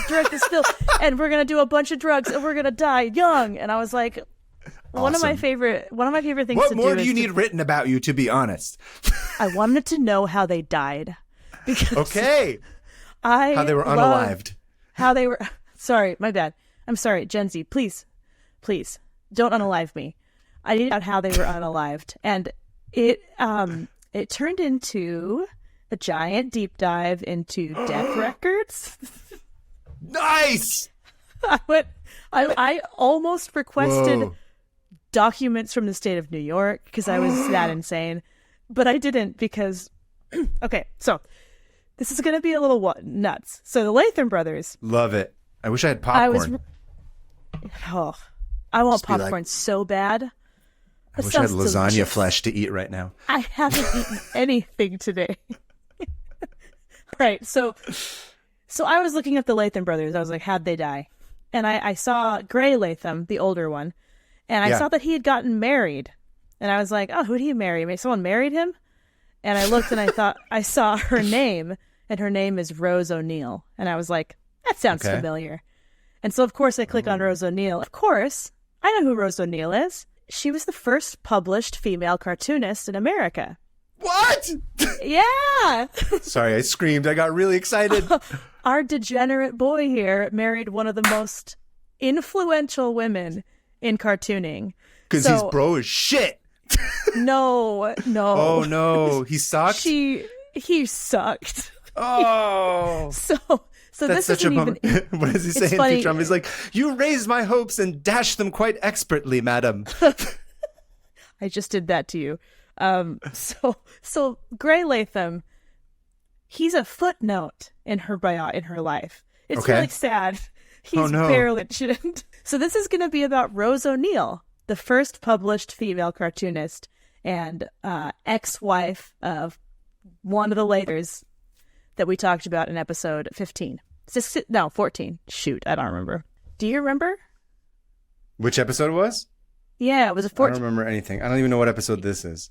direct this film, and we're gonna do a bunch of drugs, and we're gonna die young. And I was like, Awesome. one of my favorite things. What to more do do you need written about you? To be honest, I wanted to know how they died. Because okay, how they were unalived. How they were. Sorry, my bad. I'm sorry, Gen Z. Please, don't unalive me. I need out how they were unalived, and it turned into a giant deep dive into death records. Nice. I almost requested Whoa. documents from the state of New York because I was that insane, but I didn't because. Okay, so this is going to be a little nuts. So the Latham brothers. Love it. I wish I had popcorn. I want Just be popcorn like, so bad. I wish I had lasagna flesh to eat right now. I haven't eaten anything today. Right, so I was looking at the Latham brothers. I was like, how'd they die? And I saw Gray Latham, the older one, and I saw that he had gotten married. And I was like, oh, who'd he marry? Maybe someone married him? And I looked and I thought, I saw her name, and her name is Rose O'Neill. And I was like, that sounds familiar. And so, of course, I click on Rose O'Neill. Of course, I know who Rose O'Neill is. She was the first published female cartoonist in America. What? Yeah. Sorry, I screamed. I got really excited. Our degenerate boy here married one of the most influential women in cartooning. Because he's bro as shit. No. Oh, no. He sucked? He sucked. Oh. So That's this such a isn't even... What does he say in Futurama? He's like, you raised my hopes and dashed them quite expertly, madam. I just did that to you. So Gray Latham, he's a footnote in her life. It's really sad. He's barely mentioned. So this is going to be about Rose O'Neill, the first published female cartoonist and ex-wife of one of the Lathers that we talked about in episode 15. 14. Shoot, I don't remember. Do you remember? Which episode it was? Yeah, it was a 14. I don't remember anything. I don't even know what episode this is.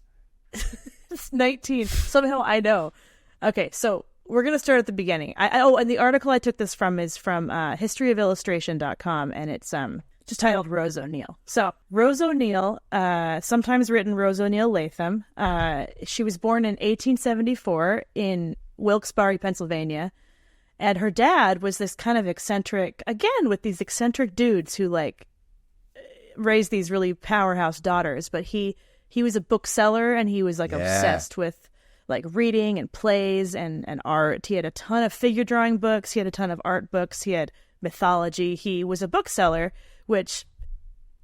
It's 19. Somehow I know. Okay, so we're going to start at the beginning. And the article I took this from is from historyofillustration.com, and it's just titled Rose O'Neill. So Rose O'Neill, sometimes written Rose O'Neill Latham, she was born in 1874 in Wilkes-Barre, Pennsylvania. And her dad was this kind of eccentric, again, with these eccentric dudes who raised these really powerhouse daughters. But he was a bookseller, and he was obsessed with reading and plays and art. He had a ton of figure drawing books. He had a ton of art books. He had mythology. He was a bookseller, which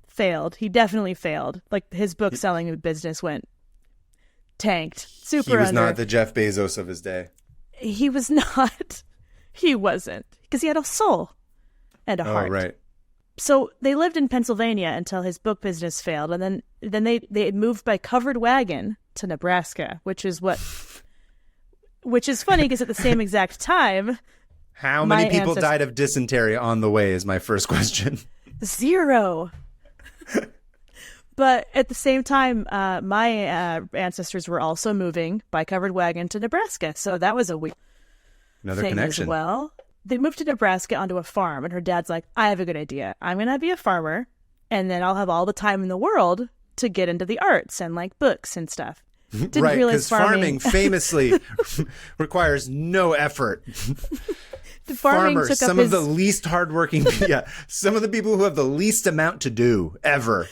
failed. He definitely failed. His book selling business went tanked. Super He was under. not the Jeff Bezos of his day. He was not. He wasn't. Because he had a soul and a heart. Oh, right. So they lived in Pennsylvania until his book business failed, and then they moved by covered wagon to Nebraska, which is funny because at the same exact time, how many people died of dysentery on the way is my first question. 0. But at the same time, my ancestors were also moving by covered wagon to Nebraska, so that was a weird Another thing connection. as well. They moved to Nebraska onto a farm, and her dad's like, I have a good idea. I'm going to be a farmer, and then I'll have all the time in the world to get into the arts and books and stuff. Didn't Right, realize because farming famously requires no effort. The farming Farmers, took up some of the least hardworking, some of the people who have the least amount to do ever.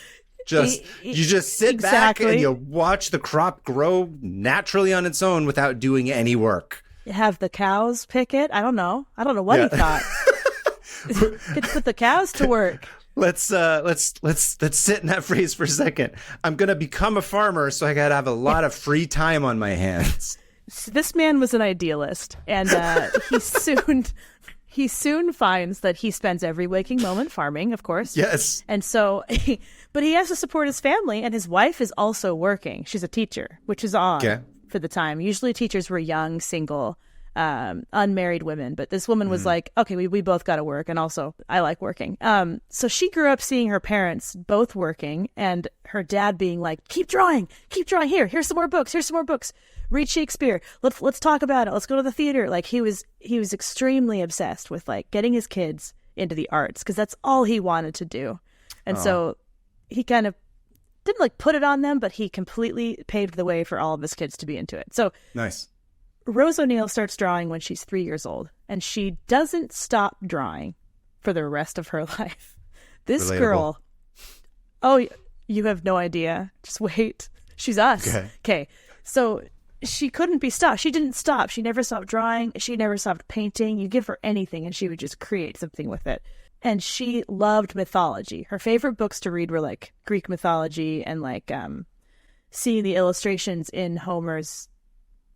You just sit back and you watch the crop grow naturally on its own without doing any work. Have the cows pick it. I don't know what he thought. Get to put the cows to work. Let's sit in that phrase for a second. I'm gonna become a farmer, so I gotta have a lot of free time on my hands. This man was an idealist, and he soon finds that he spends every waking moment farming, of course. Yes. And so, but he has to support his family, and his wife is also working. She's a teacher, which is odd for the time. Usually teachers were young, single, unmarried women. But this woman was like, okay, we both got to work. And also I like working. So she grew up seeing her parents both working and her dad being like, keep drawing. Here's some more books. Read Shakespeare. Let's talk about it. Let's go to the theater. Like he was extremely obsessed with like getting his kids into the arts because that's all he wanted to do. And so he kind of didn't like put it on them, but he completely paved the way for all of his kids to be into it. So nice. Rose O'Neill starts drawing when she's 3 years old, and she doesn't stop drawing for the rest of her life. This Relatable. girl, oh, you have no idea. Just wait. She's us. Okay. So she couldn't be stopped. She didn't stop. She never stopped drawing. She never stopped painting. You give her anything, and she would just create something with it. And she loved mythology. Her favorite books to read were like Greek mythology and like seeing the illustrations in Homer's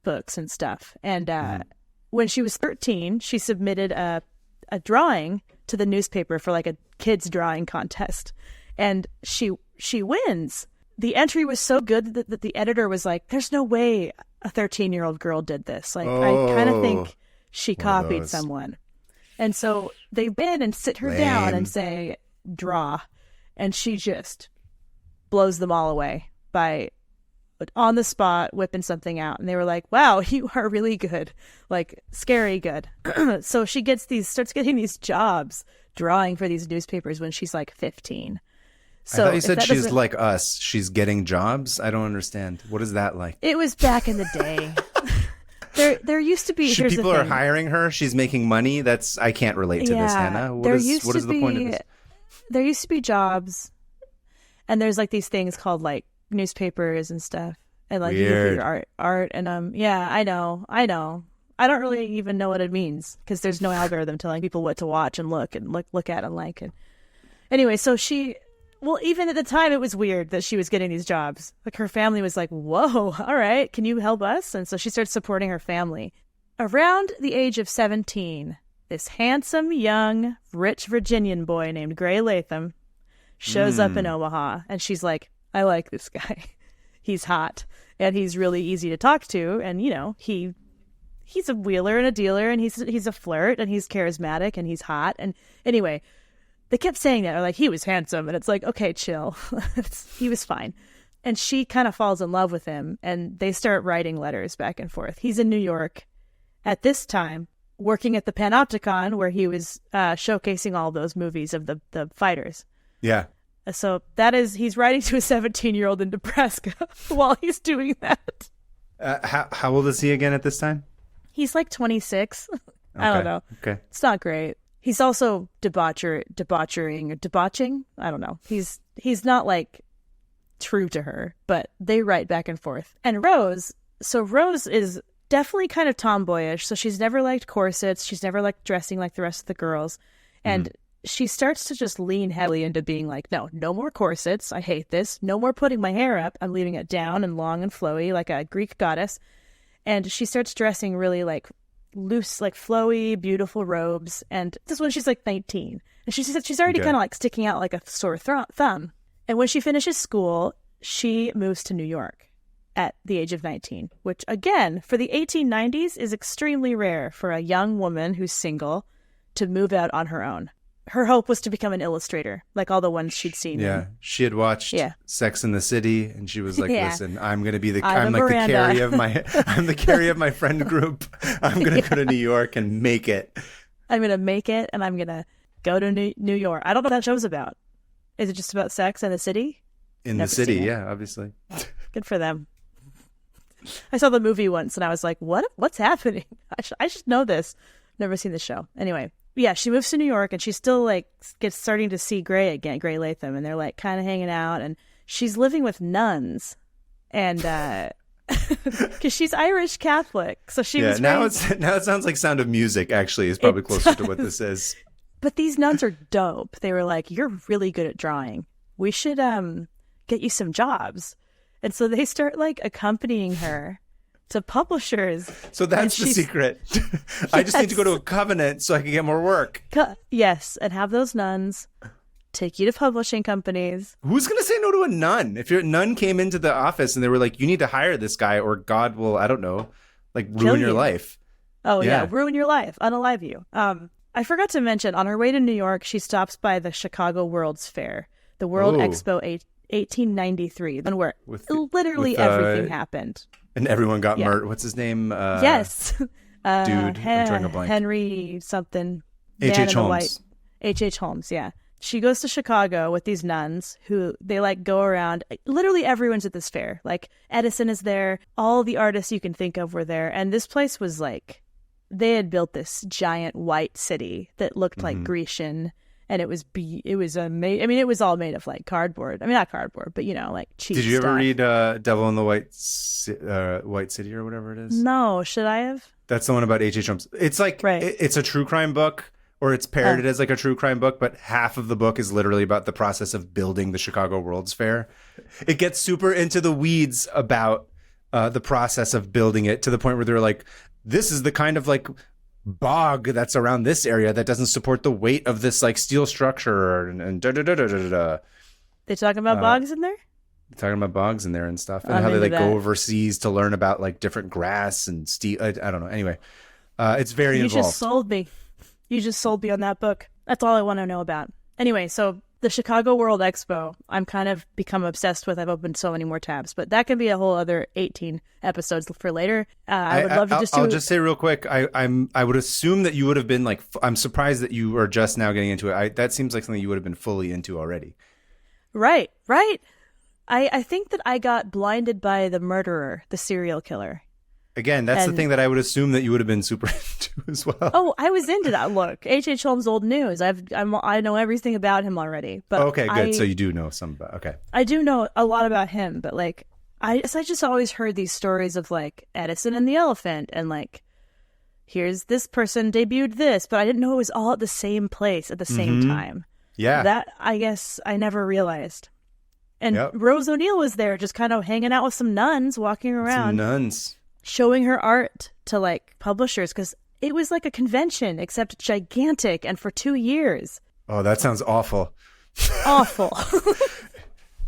books and stuff. And when she was 13, she submitted a drawing to the newspaper for like a kids drawing contest, and she wins. The entry was so good that the editor was like, there's no way a 13-year-old girl did this. Like I kind of think she copied someone. And so they win and sit her down and say, draw. And she just blows them all away by on the spot whipping something out. And they were like, wow, you are really good, like scary good. So she starts getting these jobs drawing for these newspapers when she's like 15. So I thought you said she's like us. She's getting jobs. I don't understand. What is that like? It was back in the day. There used to be. People are hiring her. She's making money. I can't relate to this, Hannah. What is the point of this? There used to be jobs, and there's like these things called like newspapers and stuff, and like you can do your art, and yeah, I know. I don't really even know what it means because there's no algorithm telling people what to watch and look at and like it. Anyway, so well, even at the time, it was weird that she was getting these jobs. Like, her family was like, whoa, all right, can you help us? And so she started supporting her family. Around the age of 17, this handsome, young, rich Virginian boy named Gray Latham shows up in Omaha. And she's like, I like this guy. He's hot. And he's really easy to talk to. And, you know, he's a wheeler and a dealer. And he's a flirt. And he's charismatic. And he's hot. And anyway, they kept saying that, or like, he was handsome, and it's like, okay, chill. He was fine. And she kind of falls in love with him, and they start writing letters back and forth. He's in New York at this time, working at the Panopticon, where he was showcasing all those movies of the fighters. Yeah. So he's writing to a 17-year-old in Nebraska while he's doing that. How old is he again at this time? He's like 26. I don't know. Okay. It's not great. He's also debauching. I don't know. He's not like true to her, but they write back and forth. And Rose is definitely kind of tomboyish. So she's never liked corsets. She's never liked dressing like the rest of the girls. And she starts to just lean heavily into being like, no more corsets. I hate this. No more putting my hair up. I'm leaving it down and long and flowy like a Greek goddess. And she starts dressing really like loose, like flowy, beautiful robes. And this is when she's like 19. And she's already kind of like sticking out like a sore thumb. And when she finishes school, she moves to New York at the age of 19, which again, for the 1890s is extremely rare for a young woman who's single to move out on her own. Her hope was to become an illustrator, like all the ones she'd seen. Yeah, she had watched Sex and the City, and she was like, "Listen, I'm going to be I'm like Miranda. I'm the carry of my friend group. I'm going to go to New York and make it. I'm going to make it, and I'm going to go to New York." I don't know what that show's about. Is it just about sex and the city? In the city, yeah, obviously. Good for them. I saw the movie once, and I was like, "What's happening? I should know this." Never seen the show. Anyway. Yeah, she moves to New York, and she's still like starting to see Gray again, Gray Latham, and they're like kind of hanging out, and she's living with nuns, and because she's Irish Catholic, so she was. Now it sounds like Sound of Music. Actually, is probably closer to what this is. But these nuns are dope. They were like, "You're really good at drawing. We should get you some jobs," and so they start like accompanying her to publishers. So that's the secret. I just need to go to a covenant so I can get more work. Yes, and have those nuns take you to publishing companies. Who's going to say no to a nun? If your nun came into the office and they were like, you need to hire this guy or God will, I don't know, like ruin your life. Oh yeah, ruin your life, unalive you. I forgot to mention, on her way to New York, she stops by the Chicago World's Fair, the World Expo 1893, where literally everything happened. And everyone got murdered. What's his name? Yes. Dude, I'm drawing a blank. Henry something. H.H. Holmes. H.H. Holmes, yeah. She goes to Chicago with these nuns who they like go around. Literally everyone's at this fair. Like Edison is there. All the artists you can think of were there. And this place was like, they had built this giant white city that looked like Grecian, and it was amazing. I mean, it was all made of like cardboard. I mean, not cardboard, but like cheap. Did you stuff. ever read Devil in the White City or whatever it is? No, should I have? That's the one about H.H. Holmes. It's like it's a true crime book, or it's parroted as like a true crime book, but half of the book is literally about the process of building the Chicago World's Fair. It gets super into the weeds about the process of building it, to the point where they're like, this is the kind of like bog that's around this area that doesn't support the weight of this like steel structure, and da da da da da da. They talking about bogs in there? Talking about bogs in there and stuff, and how they like go overseas to learn about like different grass and steel. I don't know. Anyway, it's very involved. You just sold me. You just sold me on that book. That's all I want to know about. Anyway, so the Chicago World Expo, I'm kind of become obsessed with. I've opened so many more tabs, but that can be a whole other 18 episodes for later. I would love to just. I'll just say real quick. I would assume that you would have been like. I'm surprised that you are just now getting into it. That seems like something you would have been fully into already. Right. I think that I got blinded by the murderer, the serial killer. Again, that's the thing that I would assume that you would have been super into as well. Oh, I was into that. Look, H.H. Holmes' old news. I know everything about him already. But okay, good. So you do know some about. Okay, I do know a lot about him, but like I just always heard these stories of like Edison and the elephant, and like here's this person debuted this, but I didn't know it was all at the same place at the same time. Yeah, that I guess I never realized. And Rose O'Neal was there, just kind of hanging out with some nuns, walking around. Some nuns. Showing her art to like publishers, because it was like a convention, except gigantic, and for 2 years. Oh, that sounds awful. Awful.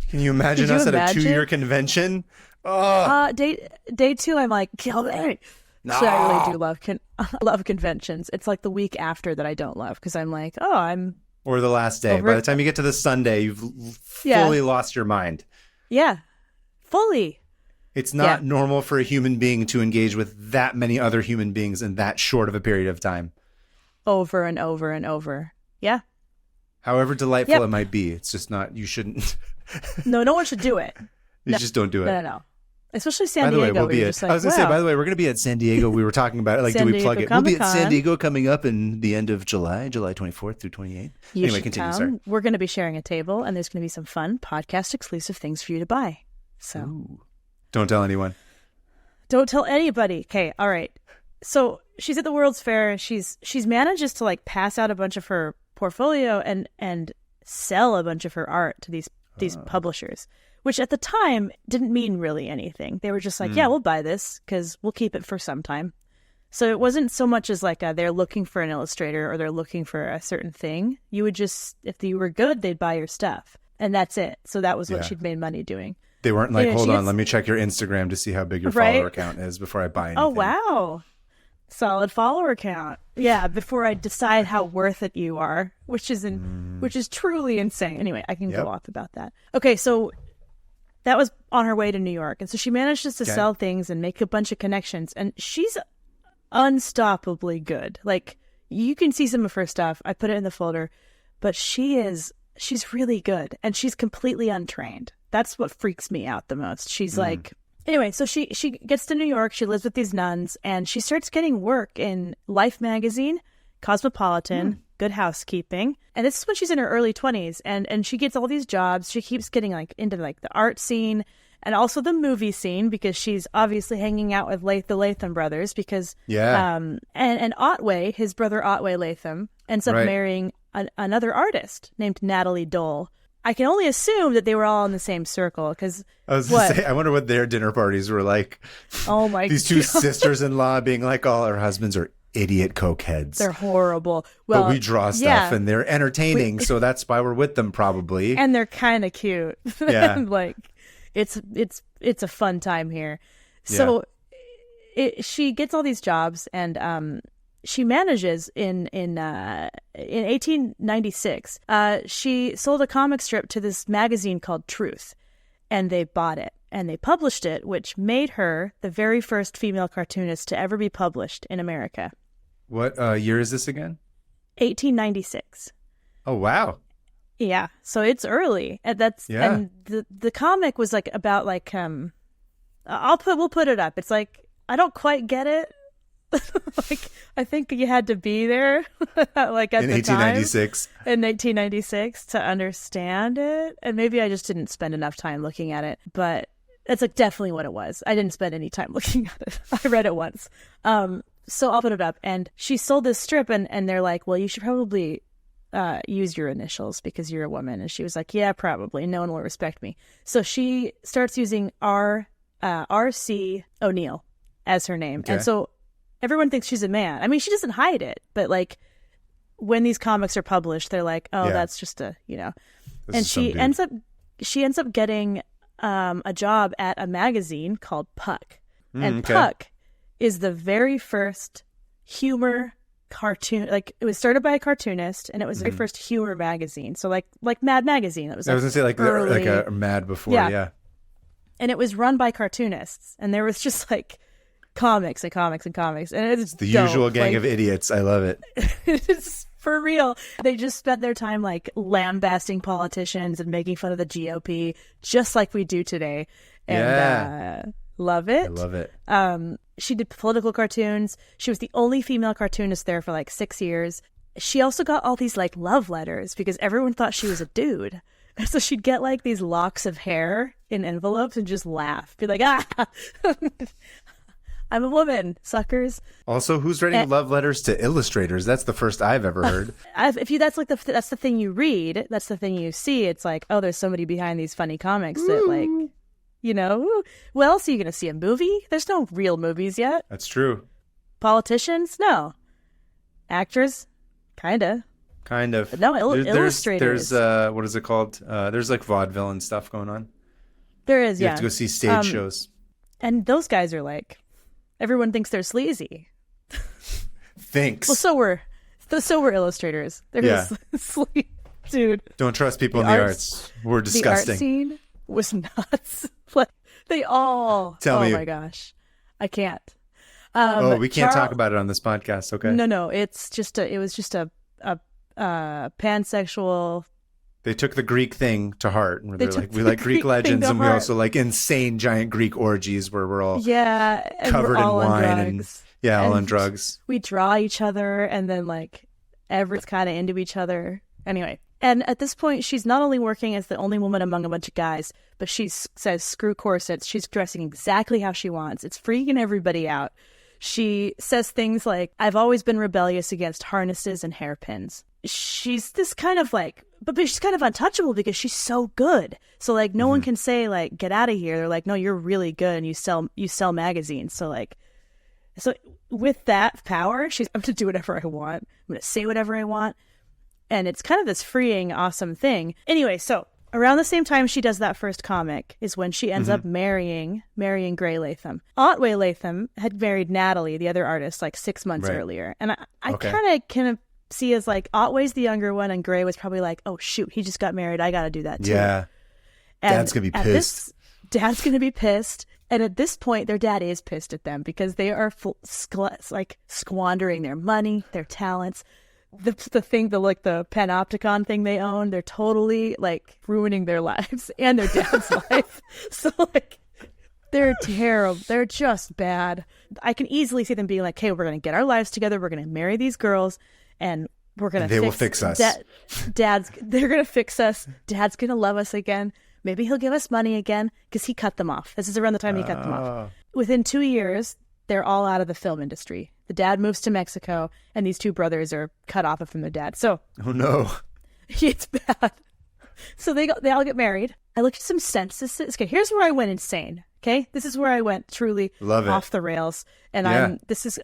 Can you imagine us at a 2-year convention? Oh. Day 2, I'm like, kill me. No. So I really do love conventions. It's like the week after that I don't love, because I'm like, or the last day. By the time you get to the Sunday, you've fully lost your mind. Yeah, fully. It's not normal for a human being to engage with that many other human beings in that short of a period of time. Over and over and over. Yeah. However delightful it might be, it's just not, you shouldn't. No one should do it. Just don't do it. No. Especially San Diego. By the way, I was going to say, by the way, we're going to be at San Diego. We were talking about it. Like, do we plug it? We'll be at San Diego coming up in the end of July 24th through 28th. Anyway, continue, sorry. We're going to be sharing a table, and there's going to be some fun podcast exclusive things for you to buy. So. Ooh. Don't tell anyone. Don't tell anybody. Okay, all right. So she's at the World's Fair. She's manages to like pass out a bunch of her portfolio and sell a bunch of her art to these publishers, which at the time didn't mean really anything. They were just like, yeah, we'll buy this because we'll keep it for some time. So it wasn't so much as like they're looking for an illustrator or they're looking for a certain thing. You would just, if you were good, they'd buy your stuff. And that's it. So that was what she'd made money doing. They weren't like, hold on, let me check your Instagram to see how big your follower count is before I buy anything. Oh, wow. Solid follower count. Yeah, before I decide how worth it you are, which is truly insane. Anyway, I can go off about that. Okay, so that was on her way to New York. And so she manages to sell things and make a bunch of connections. And she's unstoppably good. Like, you can see some of her stuff. I put it in the folder. But she's really good. And she's completely untrained. That's what freaks me out the most. She's like, anyway, so she gets to New York. She lives with these nuns, and she starts getting work in Life magazine, Cosmopolitan, Good Housekeeping. And this is when she's in her early 20s, and she gets all these jobs. She keeps getting like into like the art scene and also the movie scene, because she's obviously hanging out with the Latham brothers, because and Otway, his brother Otway Latham, ends up marrying another artist named Natalie Dole. I can only assume that they were all in the same circle, because I was going to say, I wonder what their dinner parties were like. Oh my God. These two sisters-in-law being like, all our husbands are idiot cokeheads. They're horrible. Well, but we draw stuff and they're entertaining, so that's why we're with them probably. And they're kind of cute. Yeah. Like it's a fun time here. So she gets all these jobs, and she manages in 1896. She sold a comic strip to this magazine called Truth, and they bought it and they published it, which made her the very first female cartoonist to ever be published in America. What year is this again? 1896. Oh wow. Yeah, so it's early, and and the comic was like about like we'll put it up. It's like I don't quite get it. Like I think you had to be there, like at in the 1896. time in 1896 to understand it, and maybe I just didn't spend enough time looking at it. But that's like definitely what it was. I didn't spend any time looking at it. I read it once. So I'll put it up, and she sold this strip, and they're like, well, you should probably use your initials because you're a woman. And she was like, yeah, probably. No one will respect me. So she starts using R.C. O'Neill as her name. Okay. And so everyone thinks she's a man. I mean, she doesn't hide it, but like when these comics are published, they're like, oh, that's just a, and she ends up getting a job at a magazine called Puck. And Puck is the very first humor cartoon. Like it was started by a cartoonist, and it was the very first humor magazine. So like Mad Magazine. That was. I was gonna say like a Mad before, yeah. And it was run by cartoonists, and there was just like comics and comics and comics, and it's the usual gang of idiots. I love it. It's for real. They just spent their time like lambasting politicians and making fun of the GOP, just like we do today. And love it. I love it. She did political cartoons. She was the only female cartoonist there for like 6 years. She also got all these like love letters because everyone thought she was a dude. So she'd get like these locks of hair in envelopes and just laugh, be like, I'm a woman, suckers. Also, who's writing love letters to illustrators? That's the first I've ever heard. That's the thing you read. That's the thing you see. It's like, oh, there's somebody behind these funny comics that like, what else are you going to see? A movie? There's no real movies yet. That's true. Politicians? No. Actors? Kind of. But no, illustrators. There's, what is it called? There's like vaudeville and stuff going on. There is, You have to go see stage shows. And those guys are like, everyone thinks they're sleazy. Thanks. Well, so were illustrators. They're just sleazy, dude. Don't trust people in the arts. We're disgusting. The art scene was nuts. Like they all. Tell me. Oh my gosh, I can't. We can't talk about it on this podcast. Okay. No. It was just a pansexual. They took the Greek thing to heart, and they're like, we like Greek legends, and we also like insane giant Greek orgies where we're all covered in wine and all on drugs. We draw each other, and then like everyone's kind of into each other. Anyway, and at this point, she's not only working as the only woman among a bunch of guys, but she says, "Screw corsets." She's dressing exactly how she wants. It's freaking everybody out. She says things like, "I've always been rebellious against harnesses and hairpins." She's this kind of like, but she's kind of untouchable because she's so good. So like, no one can say like, "Get out of here." They're like, "No, you're really good, and you sell magazines." So like, with that power, I'm going to do whatever I want. I'm going to say whatever I want, and it's kind of this freeing, awesome thing. Anyway, so around the same time she does that first comic is when she ends up marrying Gray Latham. Otway Latham had married Natalie, the other artist, like 6 months earlier, and I kind of see as like Otway's the younger one, and Gray was probably like, oh shoot, he just got married, I gotta do that too. Yeah. And Dad's gonna be pissed. Dad's gonna be pissed, and at this point their dad is pissed at them because they are squandering their money, their talents, the panopticon thing they own. They're totally like ruining their lives and their dad's life. So like they're terrible. They're just bad. I can easily see them being like, hey, we're gonna get our lives together, we're gonna marry these girls, and we're gonna will fix us. They're gonna fix us. Dad's gonna love us again. Maybe he'll give us money again, because he cut them off. This is around the time he cut them off. Within 2 years, they're all out of the film industry. The dad moves to Mexico, and these two brothers are cut off from their dad. So, oh no, it's bad. So they all get married. I looked at some censuses. Okay, here's where I went insane. Okay, this is where I went truly off the rails, and this is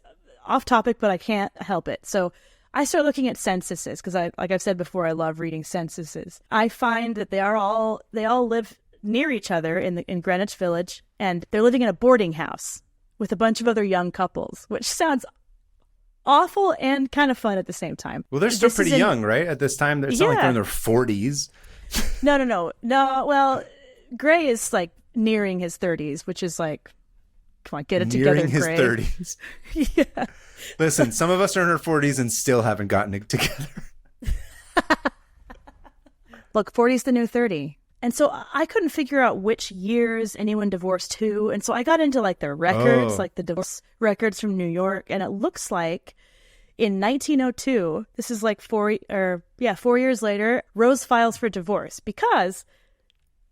off topic, but I can't help it. So I start looking at censuses because like I've said before, I love reading censuses. I find that they all live near each other in Greenwich Village, and they're living in a boarding house with a bunch of other young couples, which sounds awful and kind of fun at the same time. Well, they're still pretty young, right? At this time, it's not like they're in their 40s. No. Well, Gray is like nearing his 30s, which is like, come on, get it together, Nearing his Gray. 30s. Yeah. Listen, some of us are in our 40s and still haven't gotten it together. Look, 40's the new 30. And so I couldn't figure out which years anyone divorced who. And so I got into like their records, like the divorce records from New York. And it looks like in 1902, this is like 4 years later, Rose files for divorce because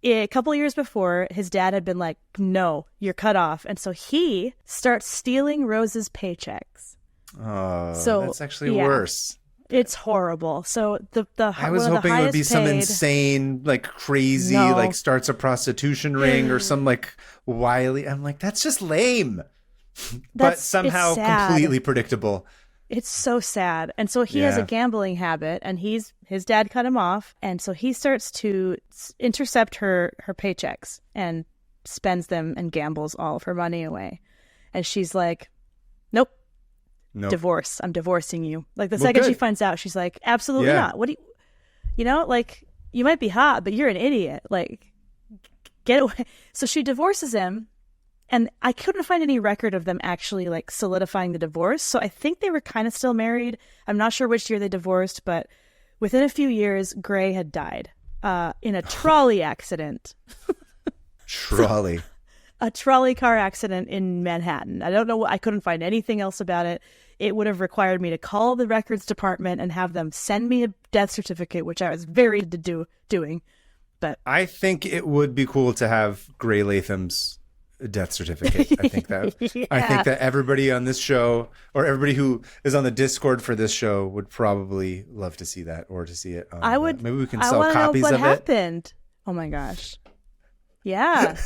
a couple of years before, his dad had been like, no, you're cut off. And so he starts stealing Rose's paychecks. Oh, so that's actually worse. It's horrible. So I was hoping it would be some insane, like crazy, like starts a prostitution ring or some like wily. I'm like, that's just lame, but somehow completely predictable. It's so sad. And so he has a gambling habit, and his dad cut him off. And so he starts to intercept her paychecks and spends them and gambles all of her money away. And she's like, nope. Divorce. I'm divorcing you. Like the second she finds out, she's like, absolutely not. What do you know, like you might be hot, but you're an idiot. Like get away. So she divorces him, and I couldn't find any record of them actually like solidifying the divorce. So I think they were kind of still married. I'm not sure which year they divorced, but within a few years, Gray had died in a trolley accident. Trolley. A trolley car accident in Manhattan. I don't know. I couldn't find anything else about it. It would have required me to call the records department and have them send me a death certificate, which I was very doing. But I think it would be cool to have Gray Latham's death certificate. I think that everybody on this show, or everybody who is on the Discord for this show, would probably love to see that, or to see it. I would. Maybe we can sell copies of it. What happened? Oh my gosh! Yeah.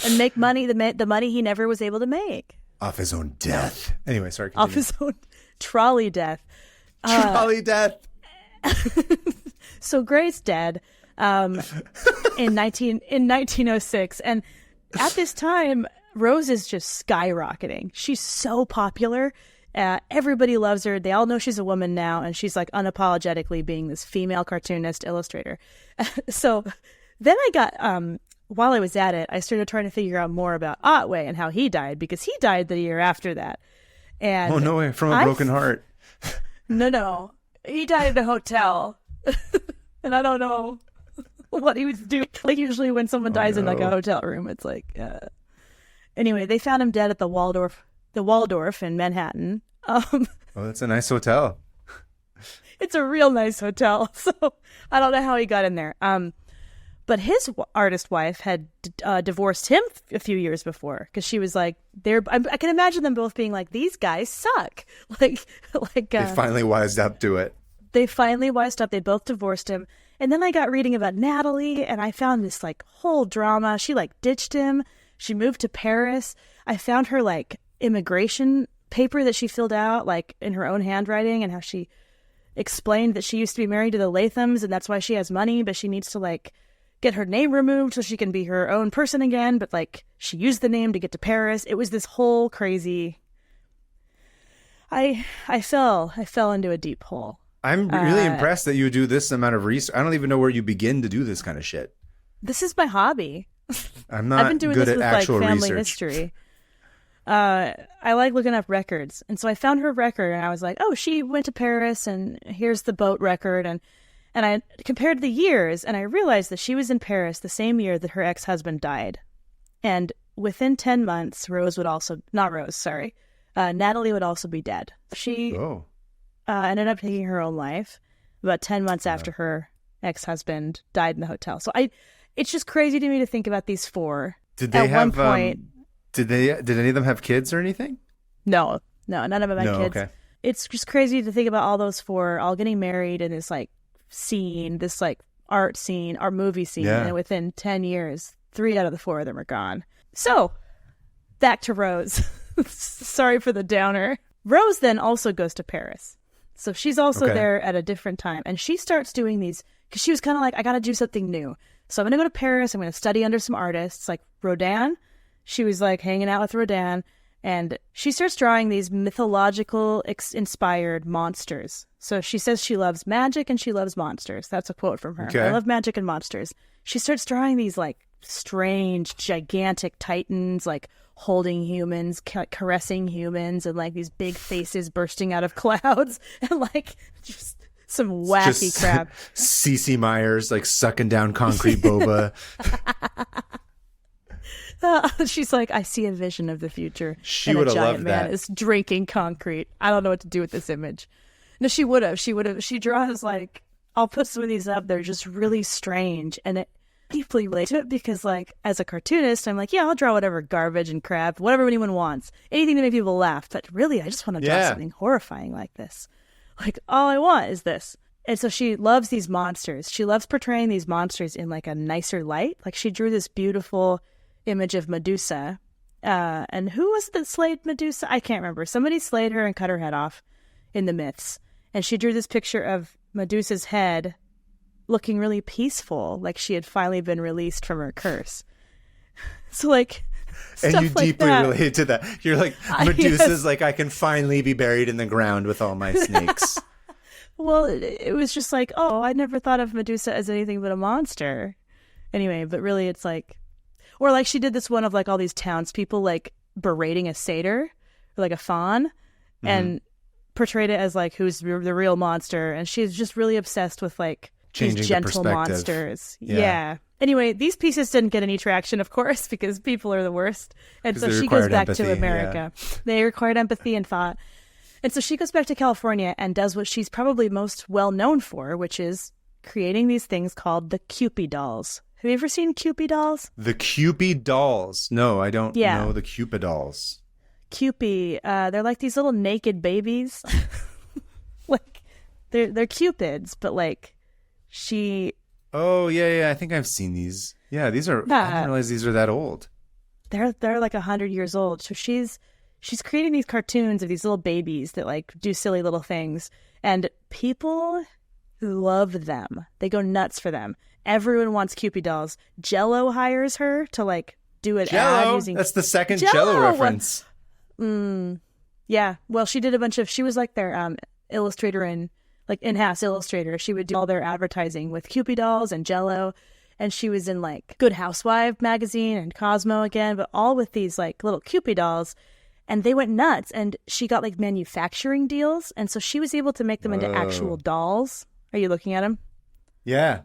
And make money, the money he never was able to make. Off his own death. Anyway, sorry. Continue. Off his own trolley death. Trolley death. So Gray's dead in 1906. And at this time, Rose is just skyrocketing. She's so popular. Everybody loves her. They all know she's a woman now. And she's like unapologetically being this female cartoonist illustrator. So then I got... while I was at it, I started trying to figure out more about Otway and how he died, because he died the year after that. And oh, no way. From a broken heart. No. He died in a hotel. And I don't know what he was doing. Like, usually when someone dies in like a hotel room, it's like... Anyway, they found him dead at the Waldorf in Manhattan. Oh, that's a nice hotel. It's a real nice hotel. So I don't know how he got in there. But his artist wife had divorced him a few years before, because she was like, I can imagine them both being like, these guys suck. They finally wised up to it. They finally wised up. They both divorced him. And then I got reading about Natalie, and I found this like whole drama. She like ditched him. She moved to Paris. I found her like immigration paper that she filled out like in her own handwriting, and how she explained that she used to be married to the Lathams, and that's why she has money, but she needs to like get her name removed so she can be her own person again, but like she used the name to get to Paris. It was this whole crazy... I fell into a deep hole. I'm really impressed that you do this amount of research. I don't even know where you begin to do this kind of shit. This is my hobby. I'm not I've been doing good this at with actual like family research. history. I like looking up records, and so I found her record, and I was like, oh, she went to Paris, and here's the boat record, and I compared the years, and I realized that she was in Paris the same year that her ex-husband died. And within 10 months, Natalie would also be dead. She ended up taking her own life about 10 months after her ex-husband died in the hotel. So it's just crazy to me to think about these four. Did they have, one point, did any of them have kids or anything? No, none of them had kids. Okay. It's just crazy to think about all those four all getting married in this like scene, this like art scene, art movie scene, and within 10 years 3 out of the 4 of them are gone. So back to Rose. Sorry for the downer. Rose then also goes to Paris, so she's also there at a different time, and she starts doing these because she was kind of like, I gotta do something new, so I'm gonna go to Paris. I'm gonna study under some artists like Rodin. She was like hanging out with Rodin, And she starts drawing these mythological inspired monsters. So she says she loves magic and she loves monsters. That's a quote from her. Okay. I love magic and monsters. She starts drawing these like strange, gigantic titans, like holding humans, caressing humans, and like these big faces bursting out of clouds, and like just some wacky crap. C.C. Myers like sucking down concrete boba. She's like, I see a vision of the future. She would have loved man that. is drinking concrete. I don't know what to do with this image. No, she would have. She draws like, I'll put some of these up. They're just really strange, and it deeply relate to it because, like, as a cartoonist, I'm like, yeah, I'll draw whatever garbage and crap, whatever anyone wants, anything to make people laugh. But really, I just want to draw something horrifying like this. Like, all I want is this. And so she loves these monsters. She loves portraying these monsters in like a nicer light. Like, she drew this beautiful image of Medusa. And who was it that slayed Medusa? I can't remember. Somebody slayed her and cut her head off in the myths. And she drew this picture of Medusa's head looking really peaceful, like she had finally been released from her curse. So, like, and you like deeply that. relate to that. You're like, Medusa's like, I can finally be buried in the ground with all my snakes. Well, it was just like, oh, I never thought of Medusa as anything but a monster. Anyway, but really it's like, or like she did this one of like all these townspeople like berating a satyr, or like a faun, and portrayed it as like who's the real monster. And she's just really obsessed with like Changing these the gentle perspective. monsters. Yeah. Anyway, these pieces didn't get any traction, of course, because people are the worst. And so they she goes required back empathy, to America. They required empathy and thought. And so she goes back to California and does what she's probably most well known for, which is creating these things called the Kewpie dolls. Have you ever seen Kewpie dolls? The Kewpie dolls. No, I don't know the Kewpie dolls. Kewpie, they're like these little naked babies. Like, they're Cupids, but like she... Oh, yeah, I think I've seen these. Yeah, these are... I didn't realize these are that old. They're like 100 years old. So she's creating these cartoons of these little babies that like do silly little things, and people love them. They go nuts for them. Everyone wants Kewpie dolls. Jell-O hires her to like do an ad using... That's the second Jell-O reference. Yeah. Well, she did a bunch of... She was like their illustrator and like in-house illustrator. She would do all their advertising with Kewpie dolls and Jell-O. And she was in like Good Housewife magazine and Cosmo again, but all with these like little Kewpie dolls. And they went nuts, and she got like manufacturing deals. And so she was able to make them into actual dolls. Are you looking at them? Yeah.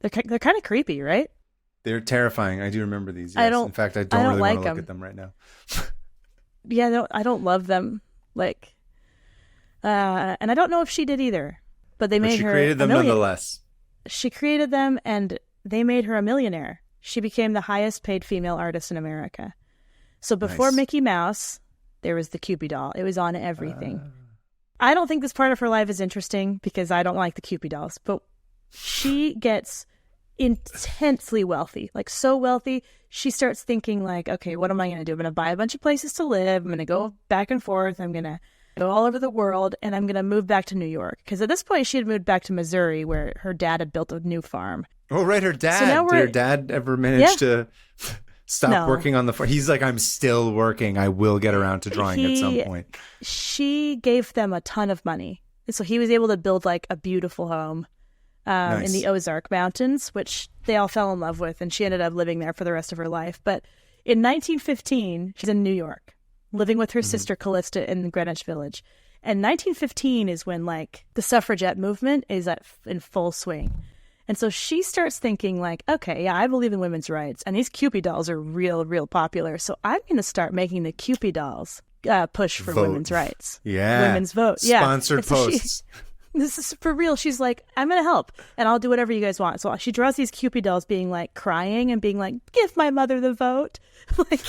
They're kind of creepy, right? They're terrifying. I do remember these. Yes. In fact, I don't really like want to look them. at them right now. Yeah, no, I don't love them. Like, and I don't know if she did either. But they made her... She created them nonetheless. She created them, and they made her a millionaire. She became the highest paid female artist in America. So before Mickey Mouse, there was the Kewpie doll. It was on everything. I don't think this part of her life is interesting because I don't like the Kewpie dolls. But she gets intensely wealthy, like so wealthy. She starts thinking like, okay, what am I going to do? I'm going to buy a bunch of places to live. I'm going to go back and forth. I'm going to go all over the world, and I'm going to move back to New York. Because at this point, she had moved back to Missouri, where her dad had built a new farm. Oh, right, her dad. So did her dad ever manage to stop working on the farm? He's like, I'm still working. I will get around to drawing at some point. She gave them a ton of money. And so he was able to build like a beautiful home in the Ozark Mountains, which they all fell in love with. And she ended up living there for the rest of her life. But in 1915, she's in New York, living with her sister Callista in Greenwich Village. And 1915 is when like the suffragette movement is in full swing. And so she starts thinking like, okay, yeah, I believe in women's rights, and these Kewpie dolls are real popular. So I'm going to start making the Kewpie dolls push for women's rights. Yeah. Women's vote. Yeah. Sponsored posts. This is for real. She's like, I'm going to help, and I'll do whatever you guys want. So she draws these Kewpie dolls being like crying and being like, give my mother the vote. Like